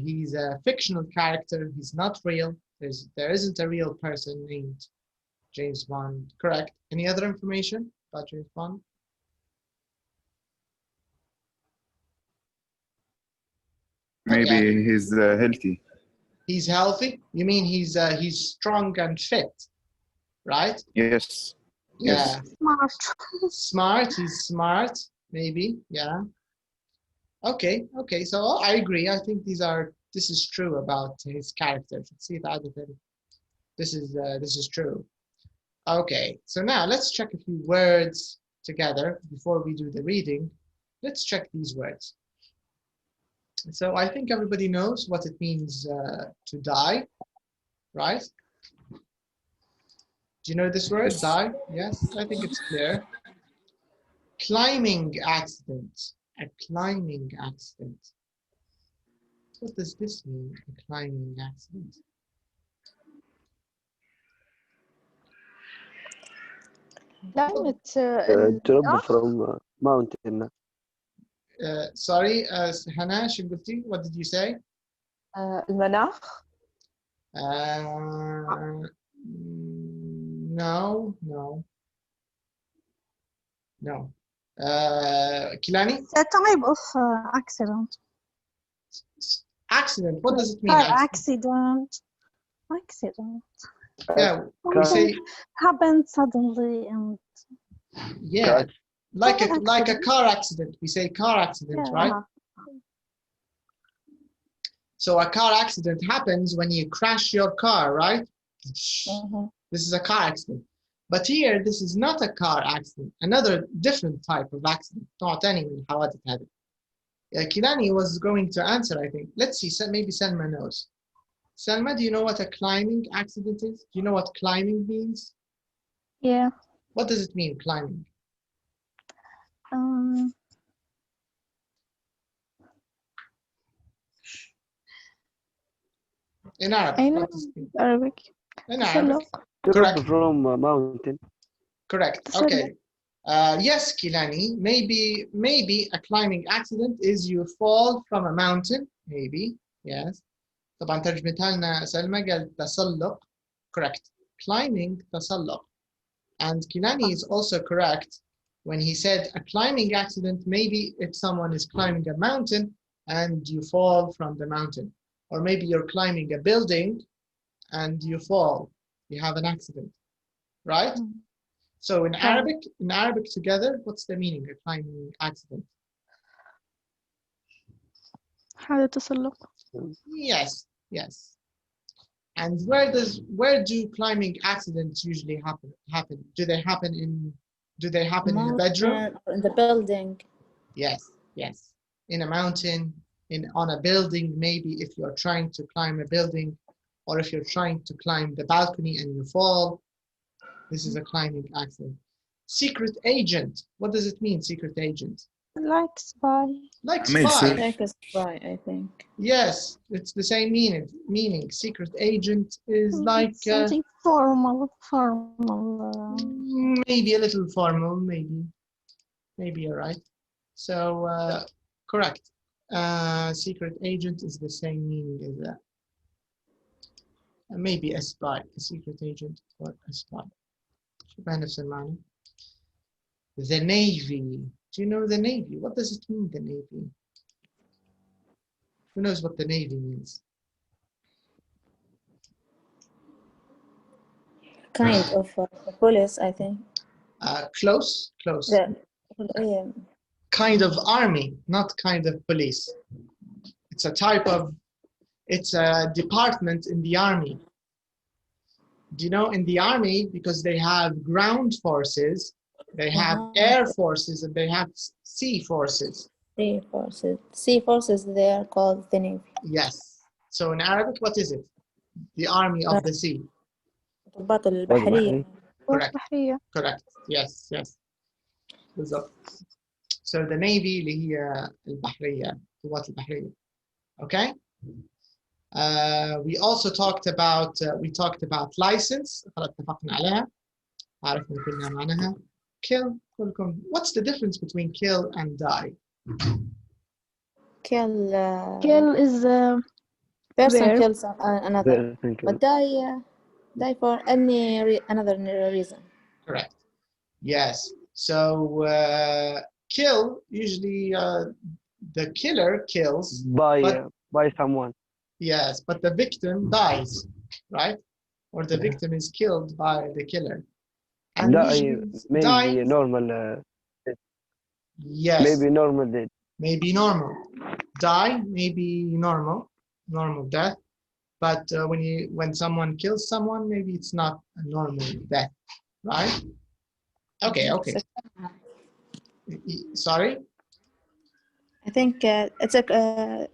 Speaker 1: He's a fictional character. He's not real. There isn't a real person named James Bond. Correct. Any other information about James Bond?
Speaker 5: Maybe he's healthy.
Speaker 1: He's healthy? You mean he's strong and fit, right?
Speaker 5: Yes.
Speaker 1: Yeah.
Speaker 5: Yes.
Speaker 2: Smart.
Speaker 1: Smart. He's smart. Maybe. Yeah. Okay. Okay. So I agree. I think this is true about his character. See that this is true. Okay. So now let's check a few words together before we do the reading. Let's check these words. So I think everybody knows what it means to die, right? Do you know this word, die? Yes, I think it's clear. Climbing accident, a climbing accident. What does this mean, a climbing accident?
Speaker 4: Drop from mountain.
Speaker 1: Sorry, Hannah, Shingulti, what did you say?
Speaker 6: المناخ.
Speaker 1: No. Kilani?
Speaker 2: It's a type of accident.
Speaker 1: Accident, what does it mean?
Speaker 2: Accident.
Speaker 1: Yeah, we say
Speaker 2: happened suddenly and
Speaker 1: yeah, like a car accident. We say car accident,
Speaker 2: yeah.
Speaker 1: right? So a car accident happens when you crash your car, right? This is a car accident. But here, this is not a car accident. Another different type of accident. Not any من الحوادث هذه. Kilani was going to answer, I think. Let's see, maybe Selma knows. Selma, do you know what a climbing accident is? Do you know what climbing means?
Speaker 2: Yeah.
Speaker 1: What does it mean, climbing? In Arabic.
Speaker 2: I know
Speaker 1: what does it mean?
Speaker 2: Arabic.
Speaker 1: In Arabic.
Speaker 4: Drop
Speaker 1: Correct.
Speaker 4: from a mountain.
Speaker 1: Correct. Okay. Yes, Kilani. Maybe a climbing accident is you fall from a mountain. Maybe. Yes. طبعا ترجمتها لنا سلمى قال تسلق. Correct. Climbing تسلق. And Kinani is also correct when he said a climbing accident, maybe if someone is climbing a mountain and you fall from the mountain. Or maybe you're climbing a building and you fall. You have an accident, right? So in Arabic together, what's the meaning of climbing accident?
Speaker 6: حالة تسلق.
Speaker 1: Yes, yes. And where do climbing accidents usually happen? Do they happen in a bedroom?
Speaker 3: In the building.
Speaker 1: Yes, yes. In a mountain, on a building, maybe if you're trying to climb a building, or if you're trying to climb the balcony and you fall. This is a climbing accident. Secret agent. What does it mean, secret agent?
Speaker 6: Like spy.
Speaker 1: Like
Speaker 5: Makes
Speaker 1: spy.
Speaker 5: sense.
Speaker 3: Like a spy, I think.
Speaker 1: Yes, it's the same meaning. Secret agent is like
Speaker 6: something formal.
Speaker 1: Maybe a little formal, maybe you're right. So correct. Secret agent is the same meaning as that. Maybe a spy, a secret agent or a spy. شبه نفس المعنى. The Navy. Do you know the Navy? What does it mean, the Navy? Who knows what the Navy means?
Speaker 3: Kind of police, I think.
Speaker 1: Close. Kind of army, not kind of police. It's a department in the army. Do you know, in the army, because they have ground forces, they have air forces, and they have sea forces.
Speaker 3: Sea forces, they are called the Navy.
Speaker 1: Yes. So in Arabic, what is it? The army of the sea.
Speaker 3: الضباط البحرية.
Speaker 1: Correct. Yes. بالضبط. So the Navy اللي هي البحرية، القوات البحرية. Okay? We also talked about license. خلاص اتفقنا عليها. عرفنا كلنا معناها. Kill. What's the difference between kill and die?
Speaker 6: Kill is
Speaker 3: person
Speaker 6: where?
Speaker 3: kills another, but die for another reason.
Speaker 1: Correct. Yes. So kill, usually the killer kills
Speaker 4: by someone.
Speaker 1: Yes, but the victim dies, right? Or the victim is killed by the killer. And
Speaker 4: maybe normal.
Speaker 1: Yes.
Speaker 4: Maybe normal death.
Speaker 1: Maybe normal. Die, maybe normal death. But when someone kills someone, maybe it's not a normal death, right? Okay. Sorry?
Speaker 3: I think it's a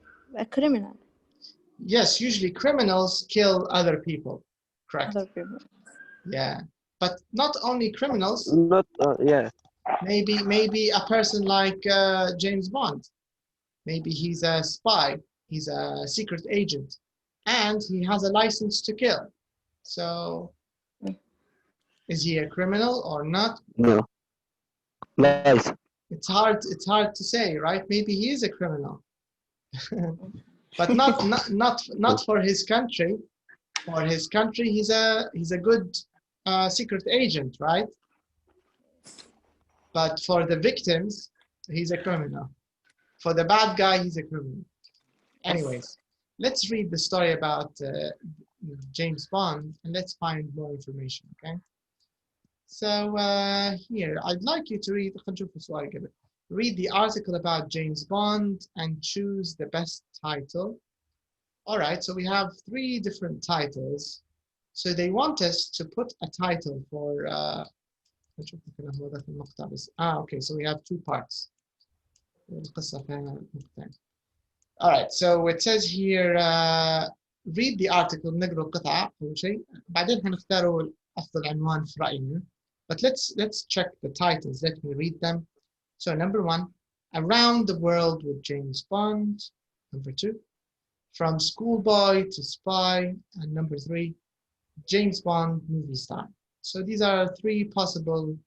Speaker 3: criminal.
Speaker 1: Yes, usually criminals kill other people. Correct.
Speaker 3: Other people.
Speaker 1: Yeah, but not only criminals.
Speaker 4: Not yeah.
Speaker 1: Maybe a person like James Bond. Maybe he's a spy. He's a secret agent, and he has a license to kill. So, is he a criminal or not?
Speaker 4: No. Lies.
Speaker 1: It's hard to say, right? Maybe he is a criminal. But not for his country. For his country, he's a good secret agent, right? But for the victims, he's a criminal. For the bad guy, he's a criminal. Anyways, let's read the story about James Bond and let's find more information, okay? So here, I'd like you to read the article about James Bond and choose the best title. All right, so we have 3 different titles. So they want us to put a title for, okay, so we have 2 parts. All right, so it says here, read the article, نقرأ القطعة أول شيء، بعدين هنختاروا أفضل عنوان في رأينا. But let's check the titles. Let me read them. So number 1, Around the World with James Bond. Number 2, From Schoolboy to Spy. And number 3, James Bond Movie Star. So these are 3 possible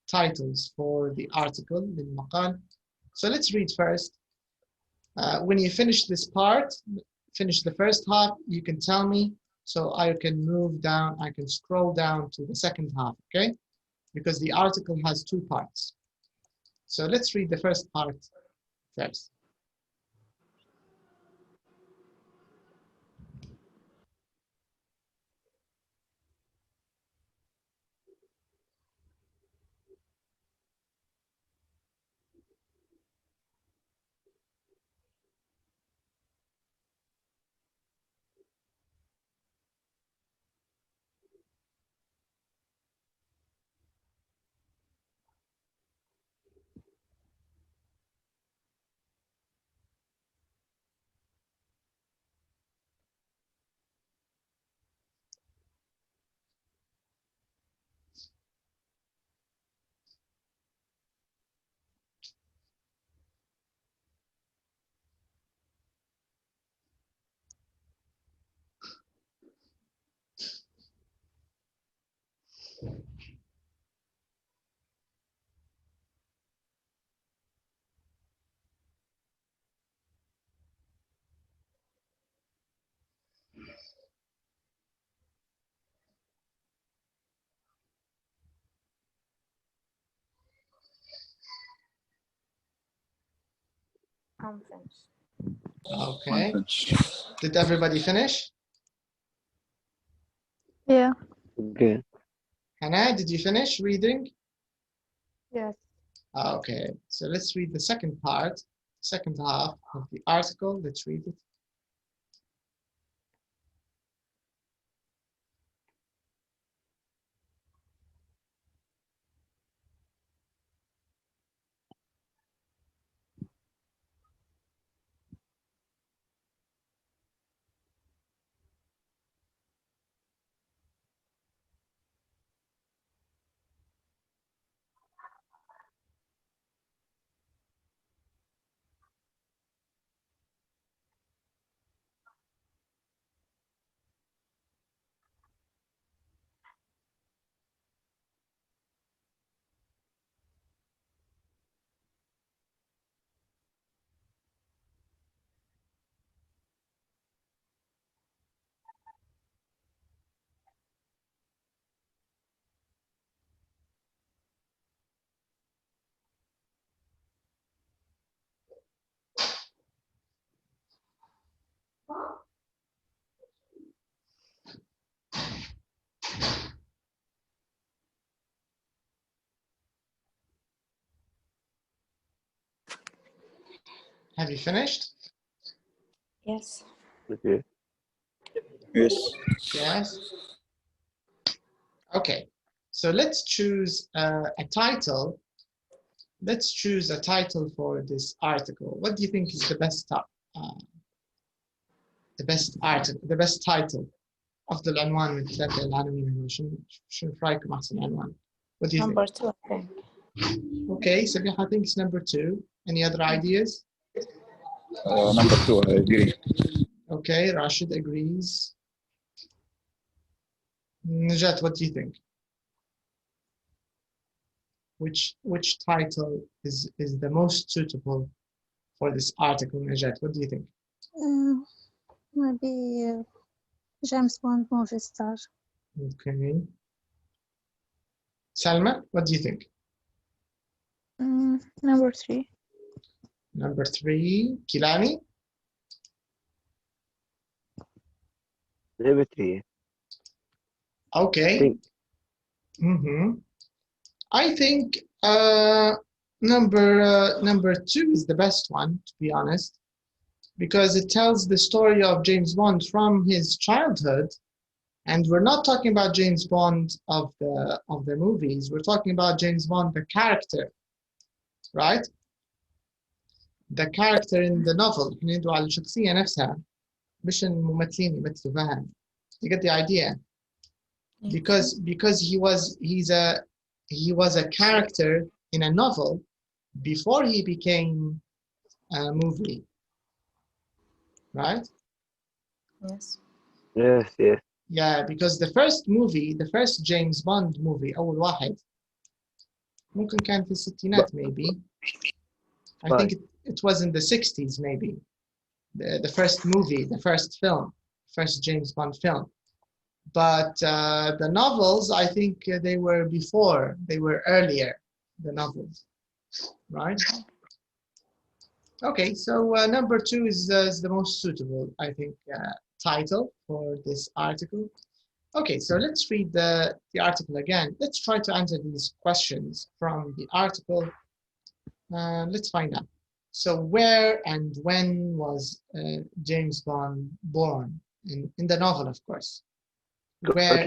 Speaker 1: titles for the article, للمقال. So let's read first. When you finish this part, finish the first half, you can tell me, so I can move down, I can scroll down to the second half, okay? Because the article has 2 parts. So let's read the first part first.
Speaker 3: I'm finished.
Speaker 1: Okay. Did everybody finish?
Speaker 6: Yeah.
Speaker 4: Okay.
Speaker 1: Hannah, did you finish reading?
Speaker 3: Yes.
Speaker 1: Okay, so let's read the second part, second half of the article. Let's read it. Have you finished?
Speaker 3: Yes.
Speaker 4: Okay.
Speaker 5: Yes.
Speaker 1: Yes. Okay, so let's choose a title. Let's choose a title for this article. What do you think is the best the best title of العنوان من ثلاثة العناوين؟ شنو رأيكم أحسن عنوان? What do you
Speaker 3: Number 2, I think.
Speaker 1: think? Okay, Sabiha thinks number 2. Any other ideas?
Speaker 5: Number 2, I agree.
Speaker 1: Okay, Rashid agrees. Najat, what do you think? Which title is the most suitable for this article, Najat? What do you think?
Speaker 2: Maybe James Bond movie star.
Speaker 1: Okay. Salma, what do you think?
Speaker 6: Number 3.
Speaker 1: Number 3, Kilani?
Speaker 4: Number 3.
Speaker 1: Okay. I think number 2 is the best one, to be honest, because it tells the story of James Bond from his childhood, and we're not talking about James Bond of the movies. We're talking about James Bond, the character, right? The character in the novel. ندوا على الشخصية نفسها مش الممثلين يمثلوا فيها. You get the idea? Because he was a character in a novel before he became a movie, right?
Speaker 3: Yes.
Speaker 4: Yes, yes.
Speaker 1: Yeah, because the first movie, the first James Bond movie, أول واحد ممكن كان في الستينات maybe. I think it was in the 60s maybe. the first movie, the first film, first James Bond film. But the novels, I think they were before, they were earlier, the novels, right? Okay, so number 2 is the most suitable, I think, title for this article. Okay, so let's read the article again. Let's try to answer these questions from the article. Let's find out. So where and when was James Bond born? In the novel, of course. Where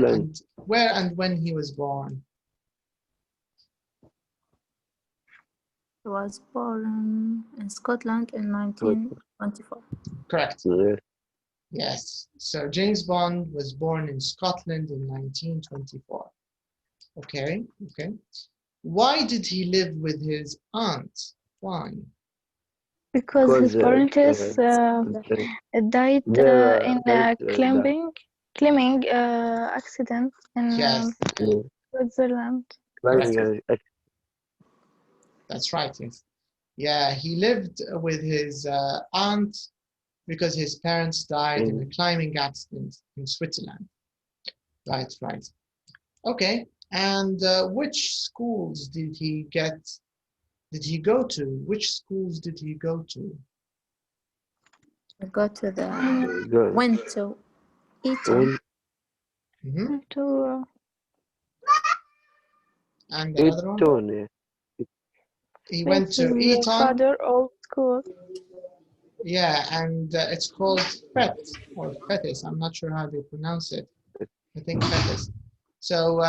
Speaker 1: and when he was born?
Speaker 3: He was born in Scotland in 1924.
Speaker 1: Correct.
Speaker 4: Yeah.
Speaker 1: Yes. So James Bond was born in Scotland in 1924. Okay. Okay. Why did he live with his aunt? Why?
Speaker 6: Because his parents died in a climbing accident in
Speaker 1: Yes.
Speaker 6: Switzerland.
Speaker 1: That's right. Yes. Yeah, he lived with his aunt because his parents died in a climbing accident in Switzerland. Right, right. Okay, and which schools did he go to? Which schools did he go to?
Speaker 3: Went to Eton.
Speaker 6: To
Speaker 1: And another one? He went to Eton.
Speaker 6: Father old school.
Speaker 1: Yeah, and it's called FET or FETIS. I'm not sure how they pronounce it. I think FETIS. So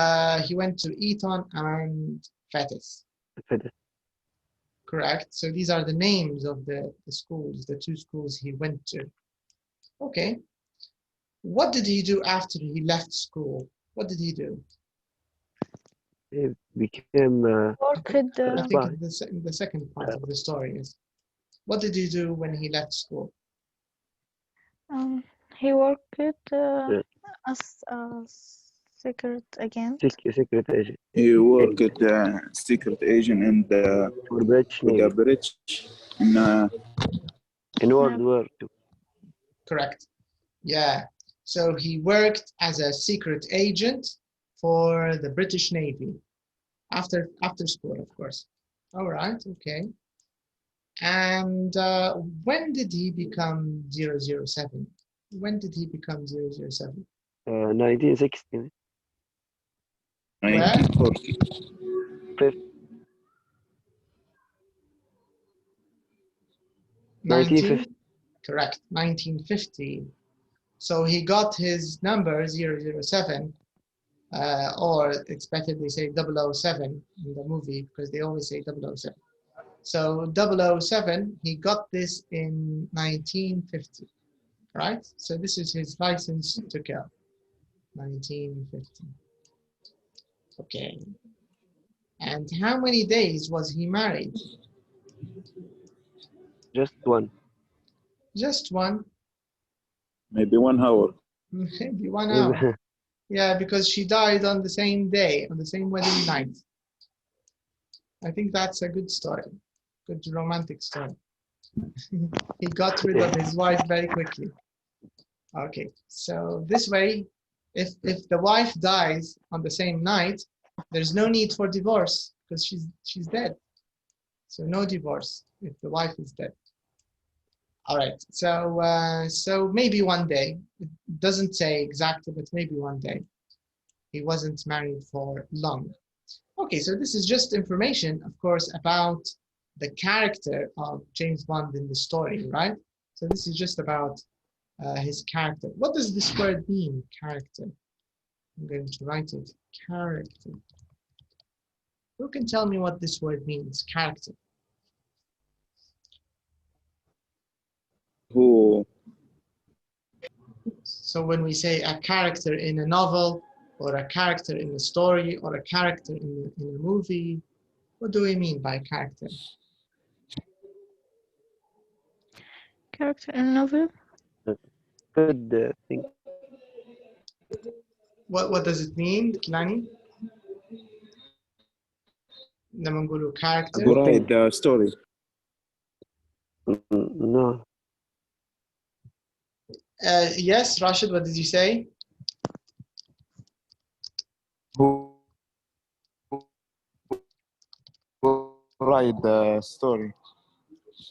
Speaker 1: he went to Eton and FETIS. Correct. So these are the names of the schools, the 2 schools he went to. Okay. What did he do after he left school? What did he do?
Speaker 4: He became
Speaker 6: Worked
Speaker 1: I think in the second part of the story is. What did he do when he left school?
Speaker 6: he worked as a secret agent.
Speaker 4: secret agent.
Speaker 5: He worked as secret agent in the
Speaker 4: British Navy.
Speaker 5: British
Speaker 4: In World War II.
Speaker 1: Correct. Yeah. So he worked as a secret agent for the British Navy after school, of course. All right. Okay. And when did he become 007? When did he become 007?
Speaker 4: 1916.
Speaker 5: 1940.
Speaker 1: 1950. Correct. 1950. So he got his number 007, or it's better they say 007 in the movie because they always say 007. So 007, he got this in 1950, right? So this is his license to kill, 1950. Okay. And how many days was he married?
Speaker 4: Just one.
Speaker 1: Just one.
Speaker 5: Maybe 1 hour.
Speaker 1: Maybe 1 hour. Yeah, because she died on the same day, on the same wedding night. I think that's a good story. Good romantic story. He got rid of his wife very quickly. Okay, so this way, if the wife dies on the same night, there's no need for divorce because she's dead. So no divorce if the wife is dead. All right, so maybe one day. It doesn't say exactly, but maybe one day. He wasn't married for long. Okay, so this is just information, of course, about the character of James Bond in the story, right? So this is just about his character. What does this word mean, character? I'm going to write it, character. Who can tell me what this word means, character?
Speaker 5: Who?
Speaker 1: So when we say a character in a novel, or a character in a story, or a character in a movie, what do we mean by character?
Speaker 6: Character in a novel.
Speaker 4: Good thing.
Speaker 1: What does it mean, Kilani? لما نقوله character.
Speaker 5: Who write the story?
Speaker 4: No.
Speaker 1: Yes, Rashid, what did you say?
Speaker 5: Who write the story?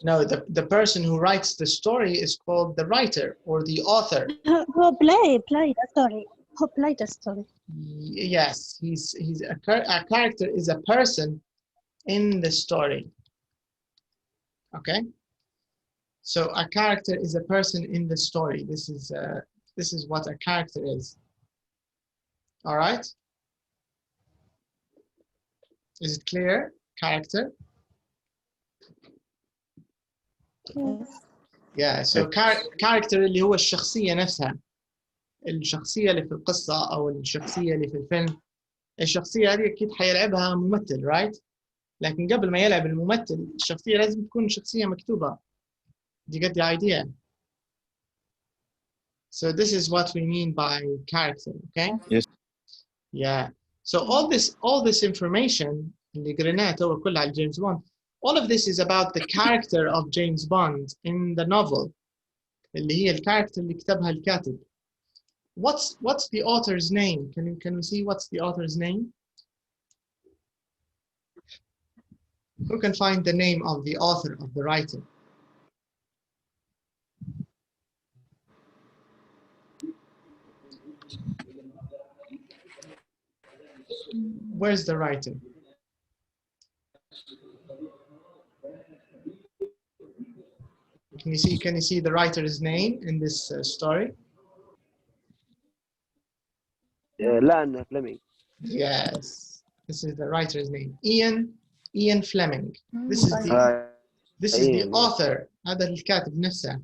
Speaker 1: No, the person who writes the story is called the writer or the author.
Speaker 2: Who played the story? Who played the story?
Speaker 1: Yes, a character is a person in the story. Okay, so a character is a person in the story. This is what a character is. All right, is it clear? Character.
Speaker 2: Yes.
Speaker 1: Yeah, so character اللي هو الشخصية نفسها. الشخصية اللي في القصة أو الشخصية اللي في الفيلم. الشخصية هذه أكيد حيلعبها ممثل، right؟ لكن قبل ما يلعب الممثل الشخصية لازم تكون شخصية مكتوبة. Do you get the idea? So this is what we mean by character, okay?
Speaker 5: Yes.
Speaker 1: Yeah. So all this information اللي قريناه تو كله على جيمس بوند, all of this is about the character of James Bond in the novel. اللي هي الكاركتر اللي كتبها الكاتب. What's the author's name? Can we see what's the author's name? Who can find the name of the author, of the writer? Where's the writer? Can you see the writer's name in this story?
Speaker 4: لا Fleming.
Speaker 1: Yes, this is the writer's name. Ian Fleming. This is the author. هذا الكاتب نفسه.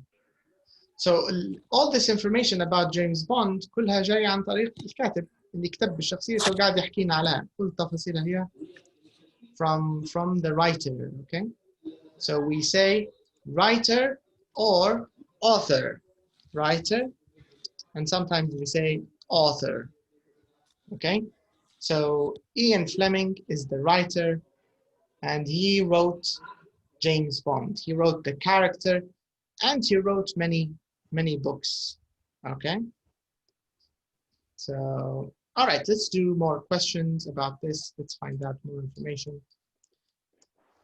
Speaker 1: So all this information about James Bond كلها جاية عن طريق الكاتب اللي كتب بالشخصية وقاعد يحكينا عليها. كل تفاصيلها هي from the writer, okay? So we say writer or author. Writer, and sometimes we say author, okay? So Ian Fleming is the writer, and he wrote James Bond. He wrote the character, and he wrote many books, okay? So, all right, let's do more questions about this. Let's find out more information.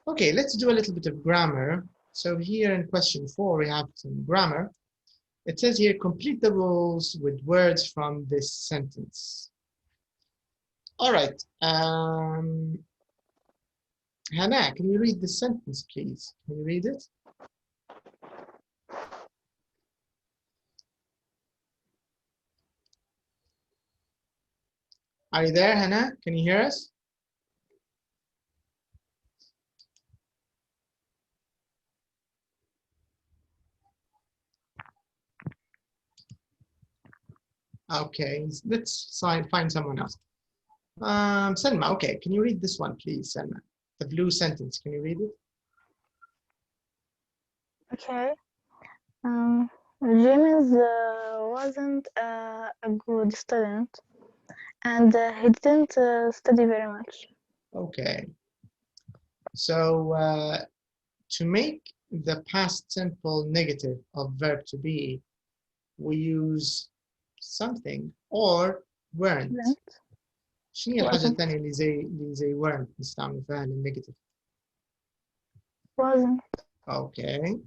Speaker 1: Okay, let's do a little bit of grammar. So here in question 4, we have some grammar. It says here, complete the rules with words from this sentence. All right. Hannah, can you read the sentence, please? Can you read it? Are you there, Hannah? Can you hear us? Okay, let's find someone else. Selma, okay, can you read this one, please, Selma? The blue sentence, can you read it?
Speaker 6: Okay. James wasn't a good student, and he didn't study very much.
Speaker 1: Okay. So to make the past simple negative of verb to be, we use something or weren't. شنو هي الحاجة الثانية اللي زي weren't نستعمل فيها للنيجاتيف؟
Speaker 6: Wasn't.
Speaker 1: Okay.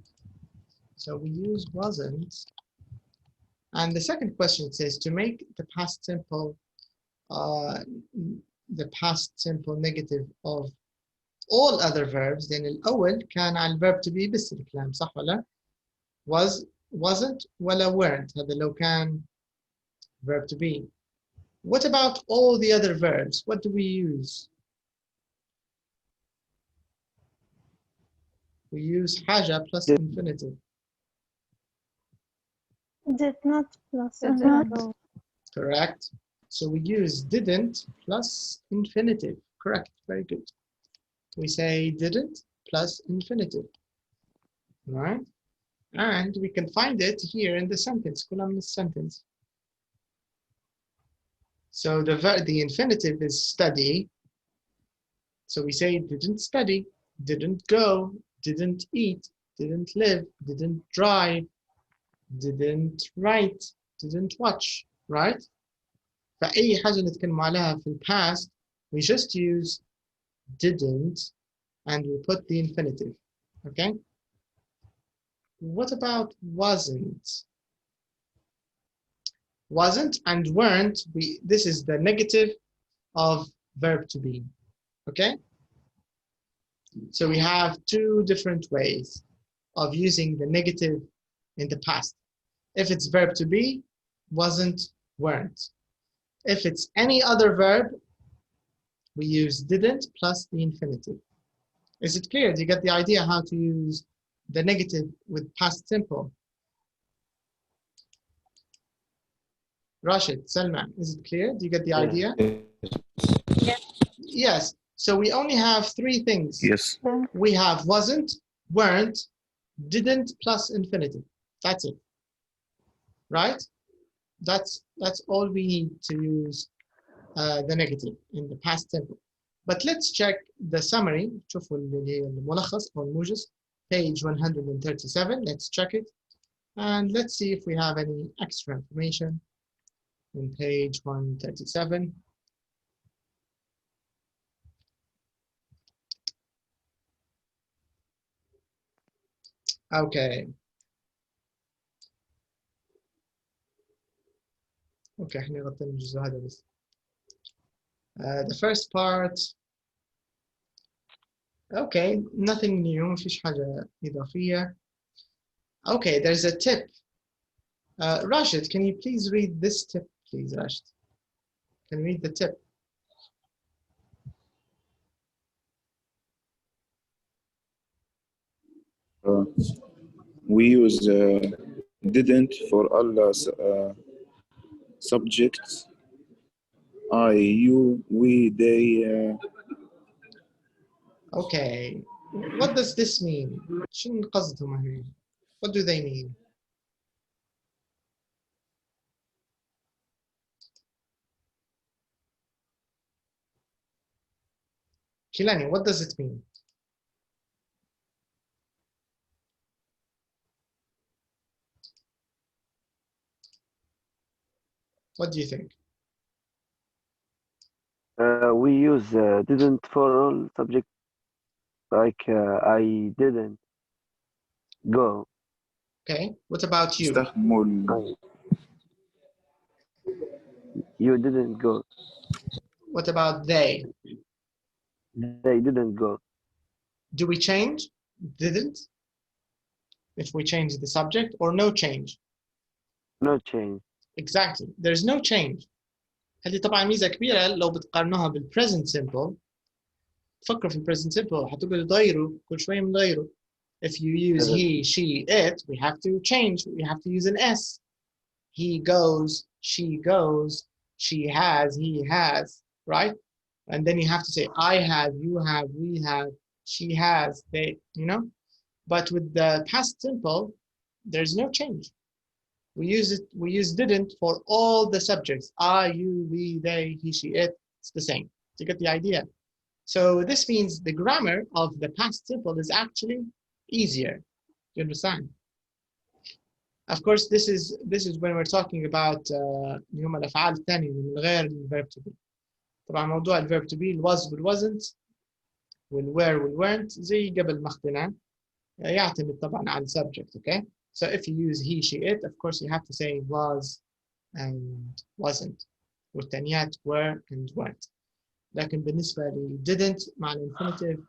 Speaker 1: So we use wasn't. And the second question says to make the past simple negative of all other verbs, then الأول كان على الverb to be بس الكلام صح ولا؟ wasn't ولا weren't هذا لو كان verb to be. What about all the other verbs? What do we use? We use حاجة plus infinitive.
Speaker 2: Did not plus
Speaker 6: Did not.
Speaker 1: Correct. So we use didn't plus infinitive. Correct. Very good. We say didn't plus infinitive. All right. And we can find it here in the sentence, column sentence. So the infinitive is study. So we say didn't study, didn't go, didn't eat, didn't live, didn't drive. didn't write, didn't watch, right? فأي حاجة نتكلم عليها في past, we just use didn't and we put the infinitive, okay? What about wasn't? Wasn't and weren't, this is the negative of verb to be, okay? So we have two different ways of using the negative in the past. If it's verb to be, wasn't, weren't. If it's any other verb, we use didn't plus the infinitive. Is it clear? Do you get the idea how to use the negative with past simple? Rashid, Salman, is it clear? Do you get the idea?
Speaker 6: Yes.
Speaker 1: Yes. So we only have three things.
Speaker 5: Yes.
Speaker 1: We have wasn't, weren't, didn't plus infinitive. That's it. Right? That's all we need to use the negative in the past simple. But let's check the summary. شوفوا اللي هي الملخص أو الموجز, page 137. Let's check it. And let's see if we have any extra information on page 137. Okay. Okay, احنا غطينا الجزء هذا بس. The first part. Okay, nothing new, مفيش حاجة إضافية. Okay, there's a tip. Rashid, can you please read this tip, please, Rashid? Can you read the tip?
Speaker 5: We use didn't for all subjects. I, you, we, they.
Speaker 1: Okay, what does this mean? شنو قصدهم هنا? What do they mean? Kilani, what does it mean? What do you think?
Speaker 4: We use didn't for all subjects, like I didn't go.
Speaker 1: Okay, what about you?
Speaker 4: You didn't go.
Speaker 1: What about they?
Speaker 4: They didn't go.
Speaker 1: Do we change? Didn't? If we change the subject, or no change?
Speaker 4: No change.
Speaker 1: Exactly, there's no change. هذه طبعا ميزة كبيرة لو بتقارنوها بالpresent simple. فكروا في present simple حتقولوا ضيروا كل شوية نغيروا. If you use he, she, it, we have to change. We have to use an S. He goes, she goes, she has, he has, right? And then you have to say I have, you have, we have, she has, they, you know? But with the past simple, there's no change. We use didn't for all the subjects. I, you, we, they, he, she, it. It's the same. You get the idea. So this means the grammar of the past simple is actually easier. Do you understand? Of course, this is when we're talking about هم الأفعال الثانية من غير الverb to be. طبعا موضوع الverb to be was والwasn't والwere والweren't زي قبل ما اختنا يعتمد طبعا على subject, okay? So if you use he, she, it, of course you have to say was and wasn't. والثانيات were and weren't. لكن بالنسبة ل didn't مع infinitive,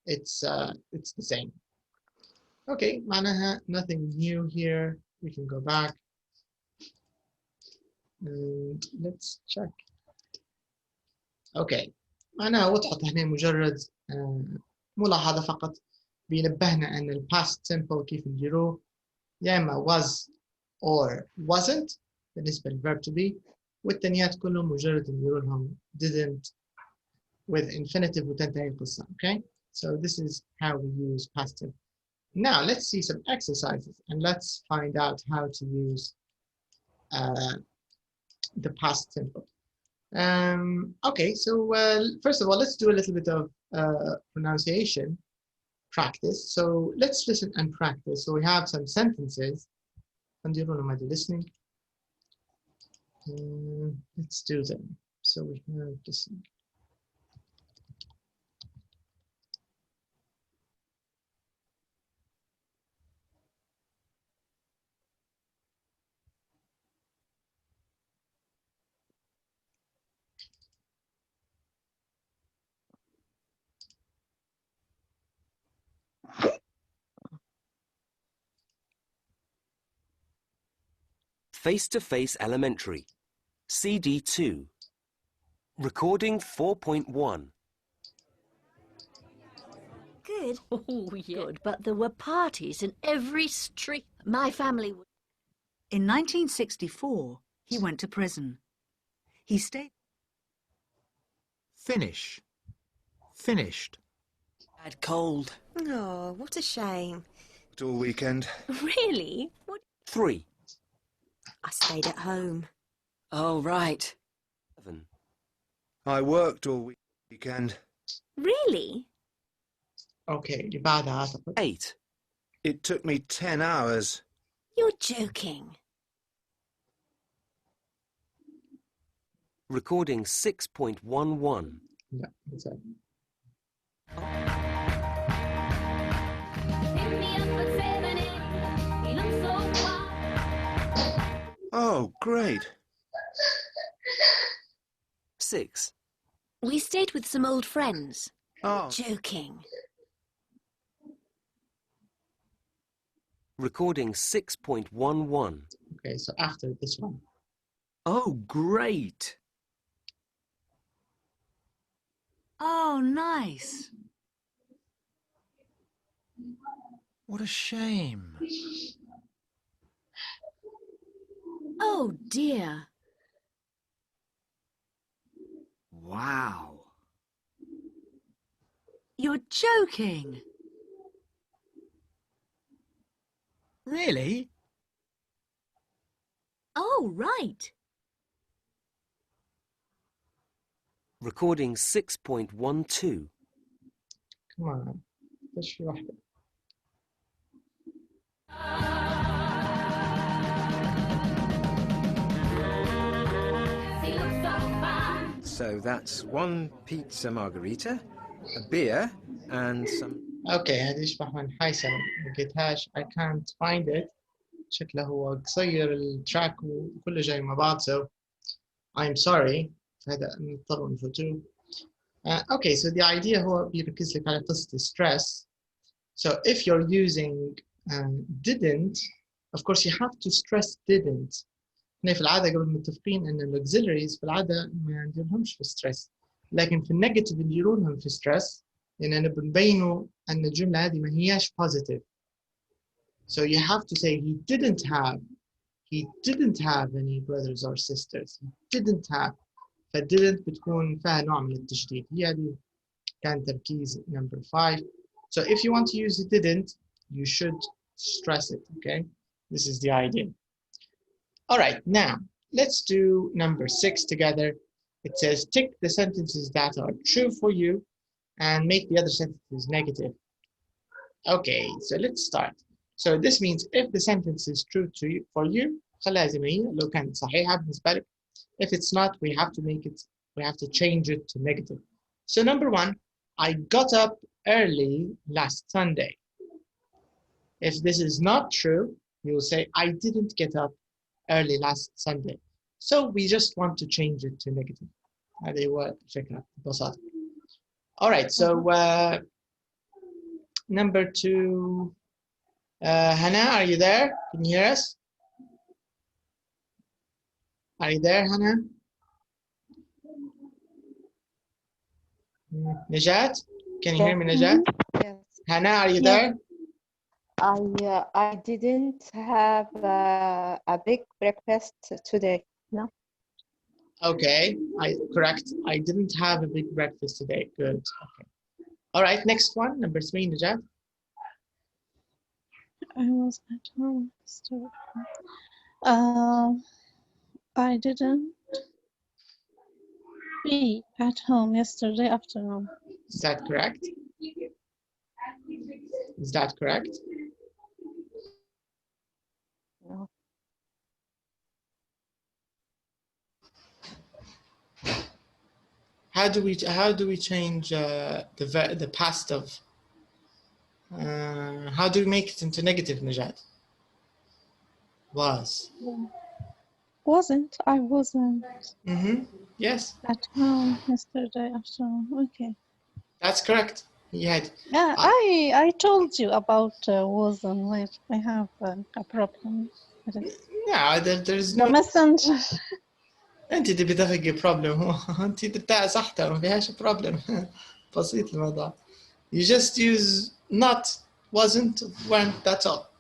Speaker 1: it's the same. Okay, معناها nothing new here. We can go back and let's check. Okay, معناها وضحت هنا مجرد ملاحظة فقط بينبهنا أن ال past simple كيف نجيروه يا إما was or wasn't بالنسبة لل verb to be والتانيات كلهم مجرد نجيرو لهم didn't with infinitive وتنتهي القصة. Okay, so this is how we use past simple. Now let's see some exercises and let's find out how to use the past simple. Okay, so first of all, let's do a little bit of pronunciation practice. So let's listen and practice. So we have some sentences نديروا لهم هذا listening. Let's do them. So we have listening.
Speaker 7: Face2face Elementary, CD2. Recording 4.1.
Speaker 8: Good. Oh, yeah. Good, but there were parties in every street. My family...
Speaker 9: In 1964, he went to prison. He stayed...
Speaker 10: Finish. Finished.
Speaker 11: Had cold.
Speaker 8: Oh, what a shame.
Speaker 10: All weekend.
Speaker 8: Really? What?
Speaker 7: 3.
Speaker 8: I stayed at home.
Speaker 11: Oh, right.
Speaker 7: 7.
Speaker 10: I worked all weekend.
Speaker 8: Really?
Speaker 1: Okay, اللي بعدها أعتقد.
Speaker 7: 8.
Speaker 10: It took me 10 hours.
Speaker 8: You're joking.
Speaker 7: Recording 6.11.
Speaker 1: Yeah, that's it.
Speaker 10: Oh, great.
Speaker 7: 6.
Speaker 8: We stayed with some old friends.
Speaker 10: Oh.
Speaker 8: Joking.
Speaker 7: Recording 6.11.
Speaker 1: Okay, so after this one.
Speaker 10: Oh, great.
Speaker 9: Oh, nice.
Speaker 10: What a shame.
Speaker 8: Oh, dear.
Speaker 10: Wow.
Speaker 9: You're joking.
Speaker 10: Really?
Speaker 8: Oh, right.
Speaker 7: Recording 6.12.
Speaker 1: Come on. بس في واحدة.
Speaker 10: So that's 1 pizza margarita, a beer, and some...
Speaker 1: Okay, هذه يشبه من حيث ما لقيتهاش. I can't find it. شكله هو قصير التراك وكله جاي مع بعض. So I'm sorry. هذا نضطر نفوتوه. Okay, so the idea هو بيركز لك على قصة stress. So if you're using didn't, of course you have to stress didn't. احنا في العادة قبل متفقين ان الاوكسيلريز في العادة ما نديرهمش في stress. لكن في النيجاتيف نديرونهم في stress لأننا بنبينوا أن الجملة هذه ما هياش positive. So you have to say he didn't have any brothers or sisters. He didn't have. فdidn't بتكون فيها نوع من التشديد. هي هذه كان تركيز number 5. So if you want to use didn't, you should stress it, okay? This is the idea. All right, now let's do number 6 together. It says tick the sentences that are true for you and make the other sentences negative. Okay, so let's start. So this means if the sentence is true to you, for you, خليها زي ما هي لو كانت صحيحة بالنسبة لك. If it's not, we have to change it to negative. So number 1, I got up early last Sunday. If this is not true, you will say I didn't get up early last Sunday. So we just want to change it to negative. هذه هو الفكرة ببساطة. All right, so number 2, Hannah, are you there? Can you hear us? Are you there, Hannah? Najat, can you hear me, Najat?
Speaker 12: Yes.
Speaker 1: Hannah, are you there?
Speaker 12: I didn't have a big breakfast today. No.
Speaker 1: Okay, correct. I didn't have a big breakfast today. Good. Okay. All right, next one, number 3, Najat.
Speaker 2: I was at home. I didn't be at home yesterday afternoon.
Speaker 1: Is that correct? Is that correct?
Speaker 12: No.
Speaker 1: how do we change the past of? How do we make it into negative, Najat? Was.
Speaker 2: Wasn't. I wasn't
Speaker 1: Yes.
Speaker 2: at home yesterday afternoon. Okay.
Speaker 1: That's correct. Yeah.
Speaker 2: Yeah, I told you about wasn't where I have a problem with it.
Speaker 1: Yeah, there's
Speaker 2: The
Speaker 1: no.
Speaker 2: messenger.
Speaker 1: انت تبي تلقي problem. انت تبتاع صحتها ما فيهاش problem. بسيط الموضوع. You just use not, wasn't, weren't, that's all.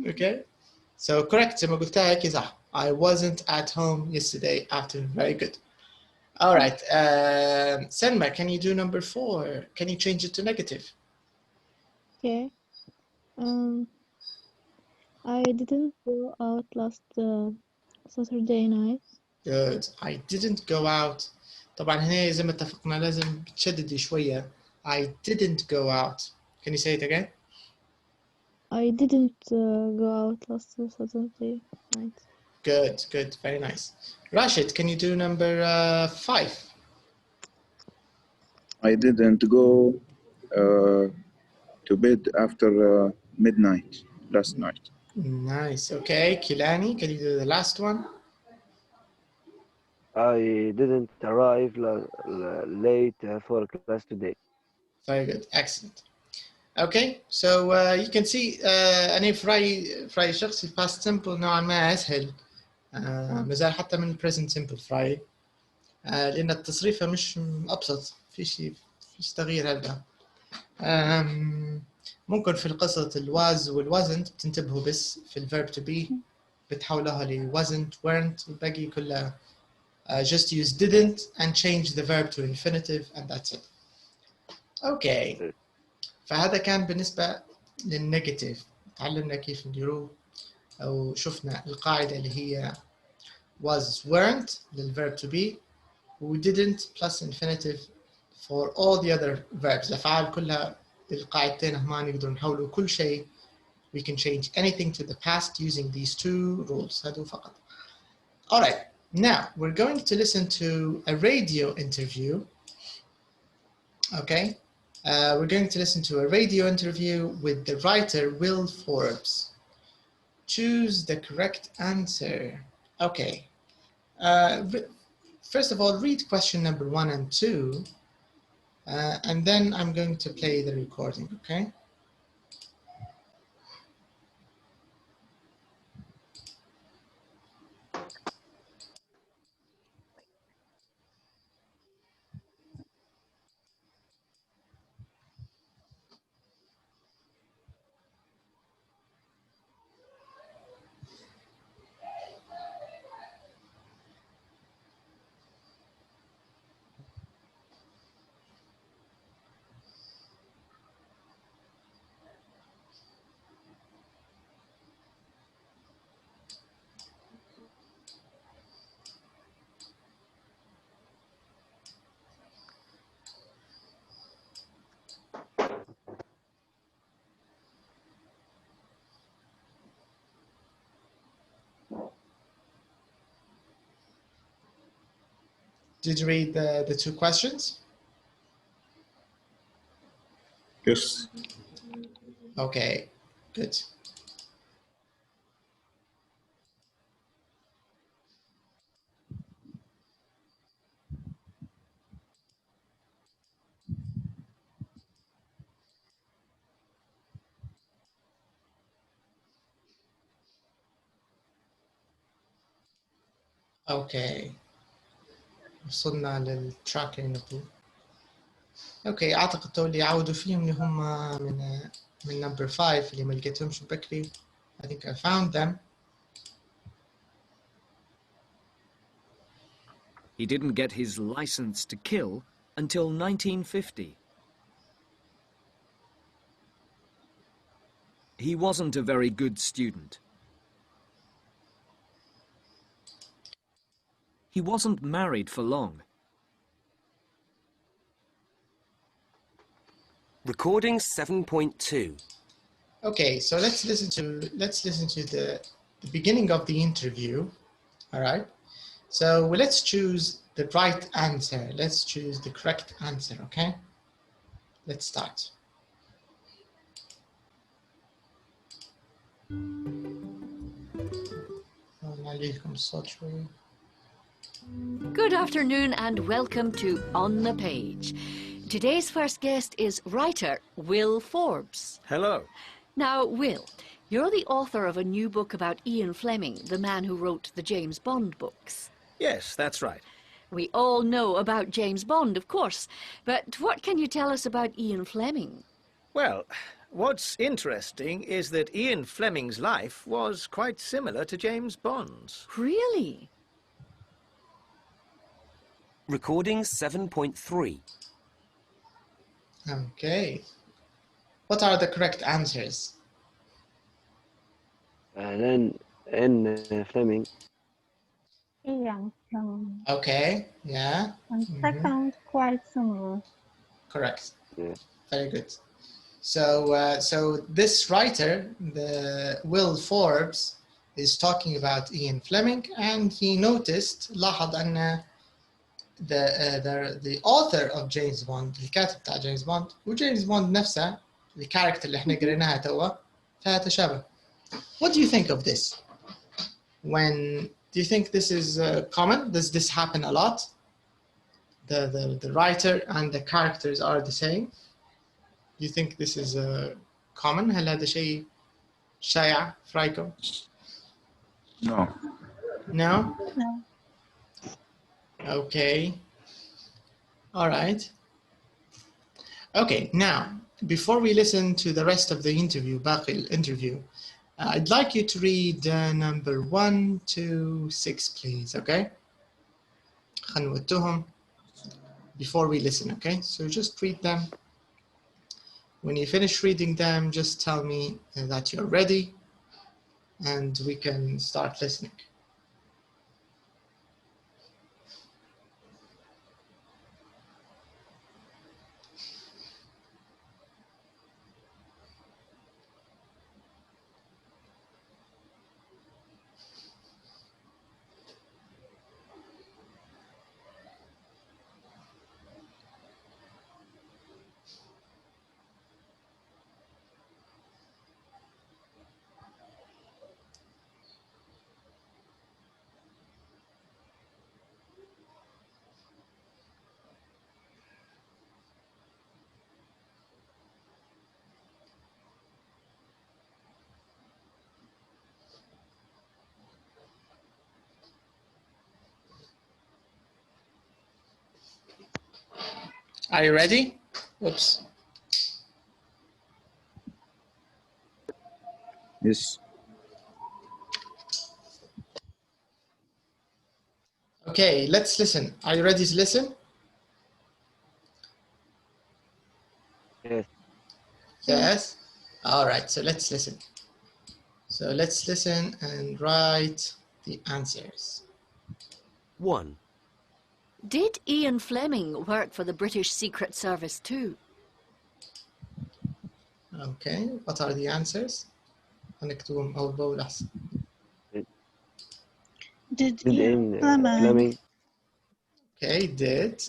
Speaker 1: Okay? So correct زي ما قلتها هيك صح. I wasn't at home yesterday afternoon. Very good. All right. Selma, can you do number 4? Can you change it to negative?
Speaker 6: Okay. I didn't go out last Saturday night.
Speaker 1: Good. I didn't go out. طبعا هنا زي ما اتفقنا لازم تشددي شوية. I didn't go out. Can you say it again?
Speaker 6: I didn't go out last Saturday night.
Speaker 1: Good, good, very nice. Rashid, can you do number 5?
Speaker 5: I didn't go to bed after midnight last night.
Speaker 1: Nice. Okay, Kilani, can you do the last one?
Speaker 4: I didn't arrive late for class today.
Speaker 1: Very good, excellent. Okay, so you can see أنا في رأيي شخصي past simple نوعا ما أسهل مازال حتى من present simple في رأيي لأن التصريفة مش أبسط فيش تغيير هذا. ممكن في القصة الواز والوازنت بتنتبهوا بس في الverb to be بتحولها ل wasn't, weren't والباقي كلها just use didn't and change the verb to infinitive and that's it. Okay. فهذا كان بالنسبة للنيجاتيف. تعلمنا كيف نديروه أو شفنا القاعدة اللي هي was weren't للverb to be و didn't plus infinitive for all the other verbs. الأفعال كلها القاعدتين هما نقدر نحولوا كل شيء. We can change anything to the past using these 2 rules. هذو فقط. All right. Now we're going to listen to a radio interview. Okay. We're going to listen to a radio interview with the writer Will Forbes. Choose the correct answer. Okay. First of all, read question number 1 and 2, and then I'm going to play the recording, okay? Did you read the 2 questions?
Speaker 5: Yes.
Speaker 1: Okay, good. Okay. وصلنا للتراك اللي نبغوه. اوكي اعتقد تولي يعودوا فيهم اللي هم من number 5 اللي ما لقيتهمش بكري. I think I found them.
Speaker 13: He didn't get his license to kill until 1950. He wasn't a very good student. He wasn't married for long.
Speaker 7: Recording 7.2.
Speaker 1: Okay, so let's listen to the beginning of the interview. All right. So let's choose the right answer. Let's choose the correct answer, okay? Let's start.
Speaker 8: Good afternoon and welcome to On the Page. Today's first guest is writer Will Forbes.
Speaker 10: Hello.
Speaker 8: Now, Will, you're the author of a new book about Ian Fleming, the man who wrote the James Bond books.
Speaker 10: Yes, that's right.
Speaker 8: We all know about James Bond, of course, but what can you tell us about Ian Fleming?
Speaker 10: Well, what's interesting is that Ian Fleming's life was quite similar to James Bond's.
Speaker 8: Really?
Speaker 7: Recording 7.3.
Speaker 1: Okay. What are the correct answers?
Speaker 4: Then in Fleming.
Speaker 2: Ian Fleming.
Speaker 1: Okay, yeah.
Speaker 2: And second, quite similar.
Speaker 1: Correct.
Speaker 4: Yeah.
Speaker 1: Very good. So, so this writer, the Will Forbes, is talking about Ian Fleming, and he noticed لاحظ أن the author of James Bond, الكاتب بتاع James Bond وجيمس بوند نفسه الكاركتر اللي احنا قريناها توا فيها تشابه. What do you think of this? Do you think this is common? Does this happen a lot? The writer and the characters are the same? Do you think this is common? هل هذا شيء شائع في رأيكم؟
Speaker 5: No.
Speaker 1: No?
Speaker 2: No.
Speaker 1: Okay. All right. Okay, now, before we listen to the rest of the interview, باقي الانترview, I'd like you to read number 1 to 6, please, okay? خلنا نوتهم before we listen, okay? So just read them. When you finish reading them, just tell me that you're ready and we can start listening. Are you ready? Oops.
Speaker 5: Yes.
Speaker 1: Okay, let's listen. Are you ready to listen?
Speaker 4: Yes.
Speaker 1: Yes? All right, so let's listen. So let's listen and write the answers.
Speaker 7: 1.
Speaker 8: Did Ian Fleming work for the British Secret Service too?
Speaker 1: Okay, what are the answers? هنكتبهم أول بأول أحسن.
Speaker 2: Did
Speaker 4: Ian
Speaker 2: Fleming
Speaker 1: Okay, did.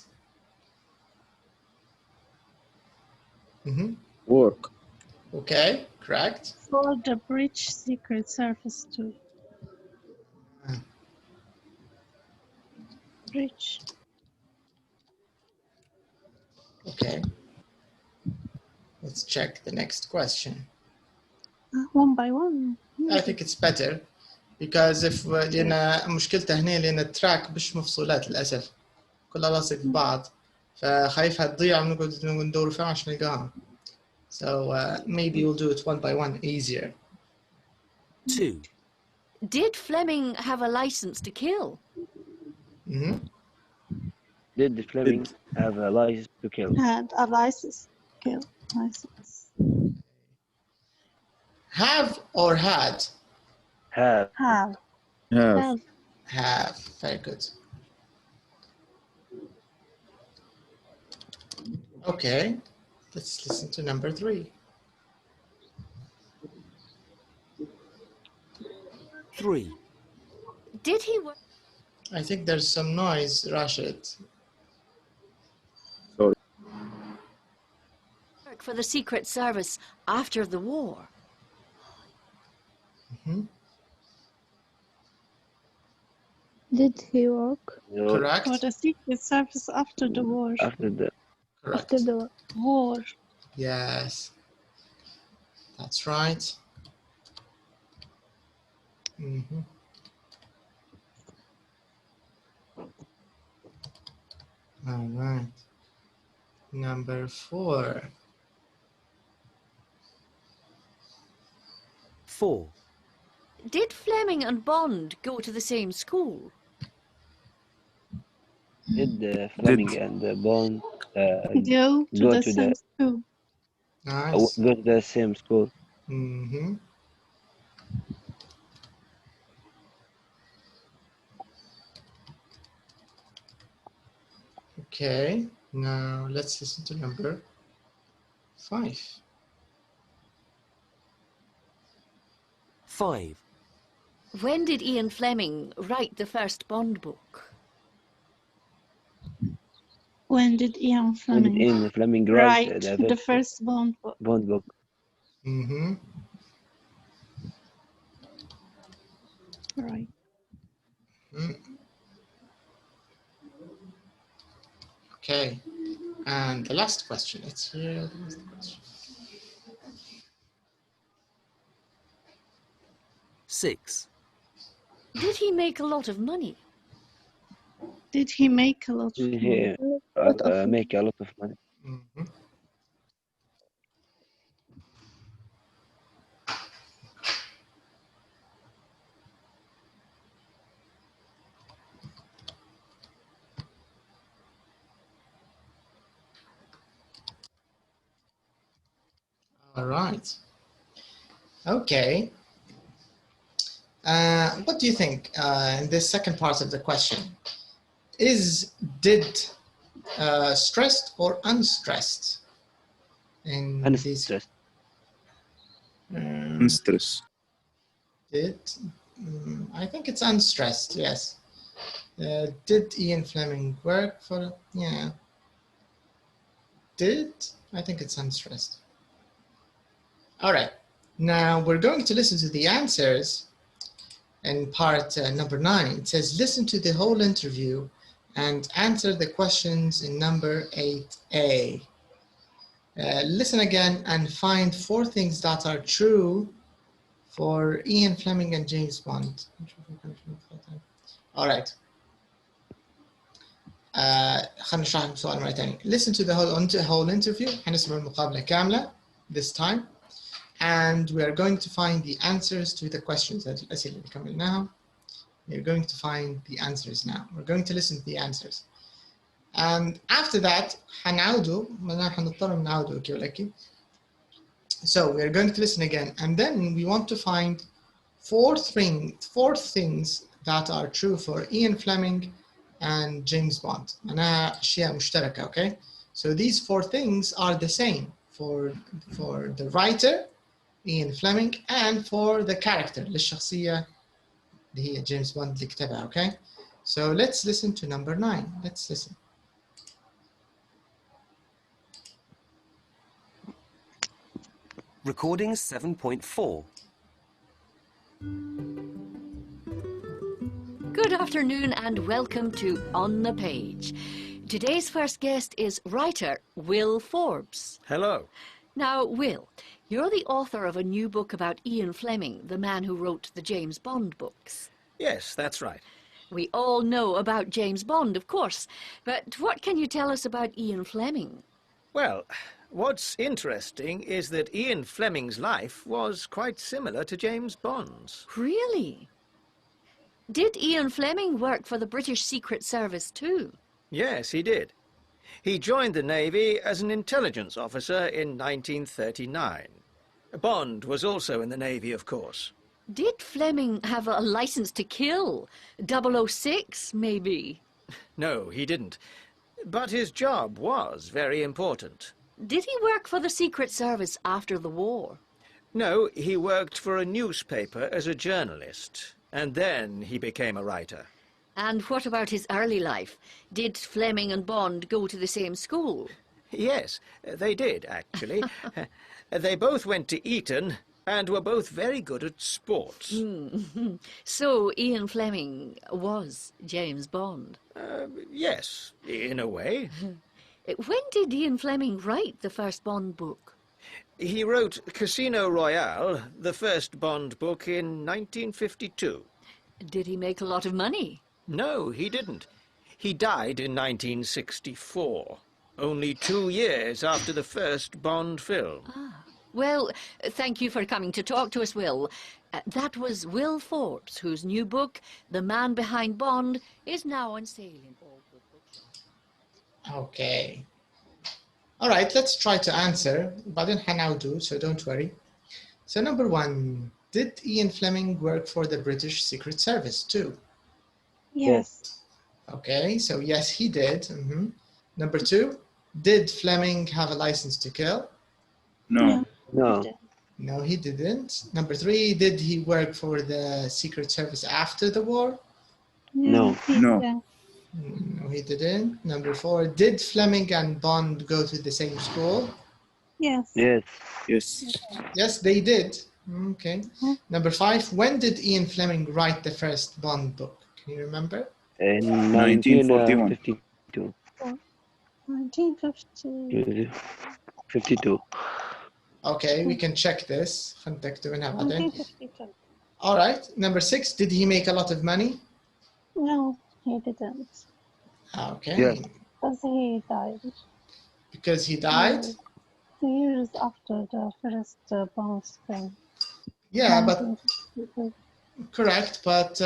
Speaker 5: Work.
Speaker 1: Okay, correct.
Speaker 2: for the British Secret Service too? British.
Speaker 1: Okay. Let's check the next question.
Speaker 2: One by one.
Speaker 1: I think it's better because if لأن مشكلته هنا لأن التراك مش مفصولات للأسف كلها لاصق في بعض فخايفها تضيع ونقعد ندور فيها عشان نلقاها. So maybe we'll do it one by one easier.
Speaker 7: 2.
Speaker 8: Did Fleming have a license to kill?
Speaker 4: Did Fleming have a license to kill?
Speaker 2: Had a license to kill. License.
Speaker 1: Have or had?
Speaker 4: Have.
Speaker 2: Have.
Speaker 5: Have.
Speaker 1: Have. Very good. Okay, let's listen to number 3.
Speaker 7: 3.
Speaker 8: Did he work?
Speaker 1: I think there's some noise, Rashid.
Speaker 5: Sorry.
Speaker 8: Work for the Secret Service after the war.
Speaker 6: Did he work?
Speaker 1: Correct.
Speaker 2: For the Secret Service after the war.
Speaker 4: After the
Speaker 1: Correct.
Speaker 6: After the
Speaker 2: War.
Speaker 1: Yes. That's right. All right. Number 4.
Speaker 7: 4.
Speaker 8: Did Fleming and Bond go to the same school?
Speaker 4: did Fleming and Bond
Speaker 2: Go to the same school.
Speaker 1: Nice.
Speaker 4: go to the same school?
Speaker 1: Okay. Now let's listen to number 5.
Speaker 7: 5.
Speaker 8: When did Ian Fleming write the first Bond book?
Speaker 2: When did Ian
Speaker 4: When did
Speaker 2: Fleming
Speaker 4: Ian Fleming
Speaker 2: write
Speaker 4: write
Speaker 2: the first Bond book?
Speaker 4: Bond book?
Speaker 2: Right.
Speaker 1: Okay. And the last question. Let's hear the last question.
Speaker 7: 6.
Speaker 8: Did he make a lot of money?
Speaker 2: Did he make a lot of money?
Speaker 4: Make a lot of money.
Speaker 1: All right. Okay. What do you think in this second part of the question? Did stressed or unstressed?
Speaker 4: Unstressed.
Speaker 5: Unstressed.
Speaker 1: I think it's unstressed, yes. Did Ian Fleming work for, yeah. I think it's unstressed. All right, now we're going to listen to the answers in part number 9. It says, listen to the whole interview and answer the questions in number 8A. Listen again and find 4 things that are true for Ian Fleming and James Bond. All right. خلنا نشرح السؤال مرة تانية. Listen to the whole interview. هنسمع المقابلة كاملة this time. And we are going to find the answers to the questions. الأسئلة اللي كملناها. We're going to find the answers now. We're going to listen to the answers. And after that, هنعودوا كيف لكي. So we're going to listen again. And then we want to find 4 things that are true for Ian Fleming and James Bond. أنا أشياء مشتركة, okay? So these 4 things are the same for the writer, Ian Fleming, and for the character, للشخصية اللي هي James Bond اللي كتبها, okay? So let's listen to number 9. Let's listen.
Speaker 7: Recording 7.4.
Speaker 8: Good afternoon and welcome to On the Page. Today's first guest is writer Will Forbes.
Speaker 10: Hello.
Speaker 8: Now, Will, you're the author of a new book about Ian Fleming, the man who wrote the James Bond books.
Speaker 10: Yes, that's right.
Speaker 8: We all know about James Bond, of course, but what can you tell us about Ian Fleming?
Speaker 10: Well, what's interesting is that Ian Fleming's life was quite similar to James Bond's.
Speaker 8: Really? Did Ian Fleming work for the British Secret Service too?
Speaker 10: Yes, he did. He joined the Navy as an intelligence officer in 1939. Bond was also in the Navy, of course.
Speaker 8: Did Fleming have a license to kill? 006, maybe?
Speaker 10: No, he didn't. But his job was very important.
Speaker 8: Did he work for the Secret Service after the war?
Speaker 10: No, he worked for a newspaper as a journalist, and then he became a writer.
Speaker 8: And what about his early life? Did Fleming and Bond go to the same school?
Speaker 10: Yes, they did, actually. They both went to Eton and were both very good at sports.
Speaker 8: So Ian Fleming was James Bond?
Speaker 10: Yes, in a way.
Speaker 8: When did Ian Fleming write the first Bond book?
Speaker 10: He wrote Casino Royale, the first Bond book, in 1952.
Speaker 8: Did he make a lot of money?
Speaker 10: No, he didn't. He died in 1964, only 2 years after the first Bond film.
Speaker 8: Well, thank you for coming to talk to us, Will. That was Will Forbes, whose new book, The Man Behind Bond, is now on sale in all good bookshops.
Speaker 1: Okay. All right, let's try to answer. بعدين حنعودوا, so don't worry. So number 1, did Ian Fleming work for the British Secret Service too?
Speaker 2: Yes.
Speaker 1: Okay, so yes, he did. Number 2, did Fleming have a license to kill?
Speaker 5: No.
Speaker 4: No.
Speaker 1: No, he didn't. Number 3, did he work for the Secret Service after the war?
Speaker 4: No.
Speaker 5: No.
Speaker 1: No, he didn't. Number 4, did Fleming and Bond go to the same school?
Speaker 2: Yes.
Speaker 4: Yes.
Speaker 5: Yes.
Speaker 1: Yes, they did. Okay. Number 5, when did Ian Fleming write the first Bond book? Can you remember?
Speaker 4: In
Speaker 5: 1941.
Speaker 4: 1952.
Speaker 2: 1950.
Speaker 4: 52.
Speaker 1: Okay, we can check this. خنتكتبينها بعدين.
Speaker 2: 1952.
Speaker 1: All right. Number 6, did he make a lot of money?
Speaker 2: No, he didn't.
Speaker 1: Okay.
Speaker 4: Yes.
Speaker 2: Because he died.
Speaker 1: Because he died?
Speaker 2: 2 years after the first Bond film.
Speaker 1: Yeah, but
Speaker 2: 1952.
Speaker 1: correct. But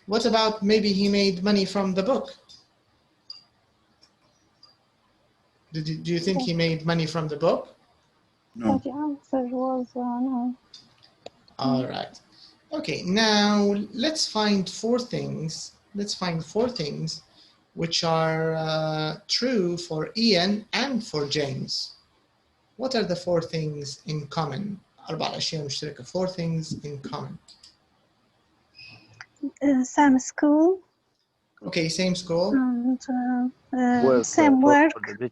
Speaker 1: what about maybe he made money from the book? Do you think he made money from the book?
Speaker 5: No.
Speaker 2: But the answer was no.
Speaker 1: All right. Okay, now let's find 4 things. Let's find 4 things which are true for Ian and for James. What are the 4 things in common? 4 أشياء مشتركة. 4 things in common.
Speaker 2: Same school.
Speaker 1: Okay, same school.
Speaker 2: And same work.
Speaker 4: For the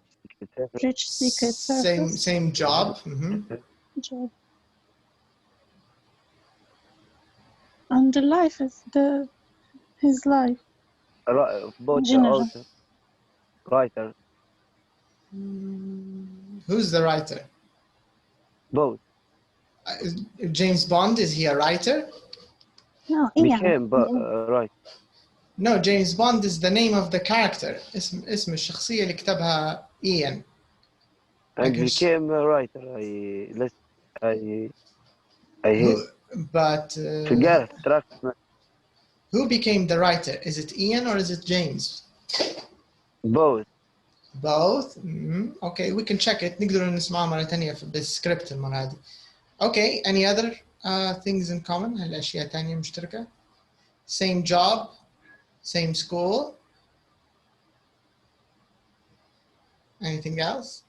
Speaker 2: British Secret Service.
Speaker 1: Same job.
Speaker 2: Job. And the life is his life.
Speaker 4: Both
Speaker 2: General.
Speaker 4: author, writer,
Speaker 1: Who's the writer?
Speaker 4: both.
Speaker 1: James Bond, is he a writer?
Speaker 2: No, Ian.
Speaker 4: Became right.
Speaker 1: No, James Bond is the name of the character. اسم الشخصية اللي كتبها Ian.
Speaker 4: And became a writer.
Speaker 1: But who became the writer? Is it Ian or is it James?
Speaker 4: Both.
Speaker 1: Both? Okay, we can check it. نقدر نسمعها مرة تانية بالسكريبت المرة هذه. Okay, any other things in common? هل أشياء تانية مشتركة؟ Same job, same school. Anything else?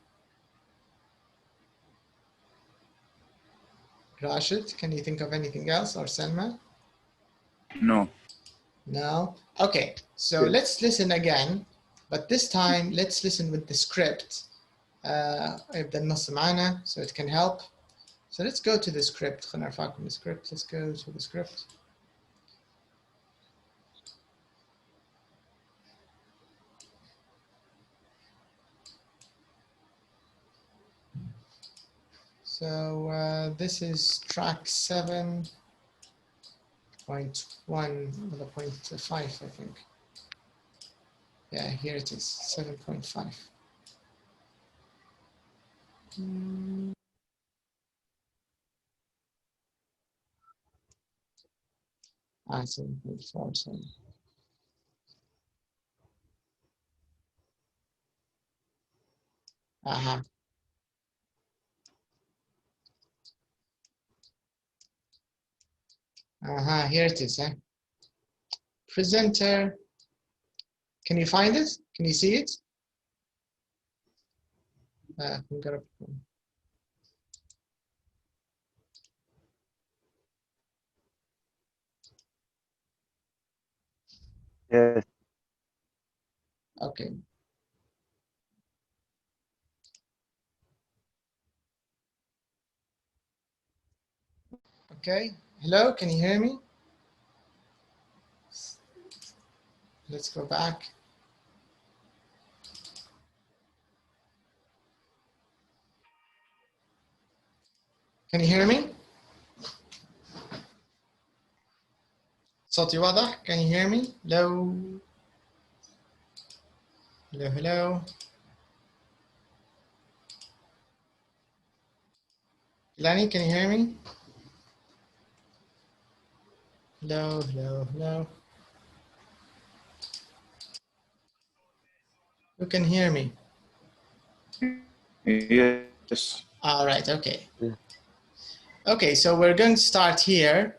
Speaker 1: Rashid, can you think of anything else, or Selma?
Speaker 5: No.
Speaker 1: No? Okay, so let's listen again, but this time let's listen with the script. يبدأ النص معنا so it can help. So let's go to the script. خلنا نرفعكم السكريبت. Let's go to the script. So this is track 7.1 or 0.5, I think. Yeah, here it is, 7.5. Ah, 7.4, sorry. Aha. Here it is. Presenter. Can you find it? Can you see it?
Speaker 4: Yes.
Speaker 1: Okay. Okay. Hello, can you hear me? Let's go back. Can you hear me? صوتي واضح? Can you hear me? Hello? Hello, hello? Lani, can you hear me? Hello, hello, hello? Who can hear me?
Speaker 5: Yes.
Speaker 1: All right, okay. Okay, so we're going to start here.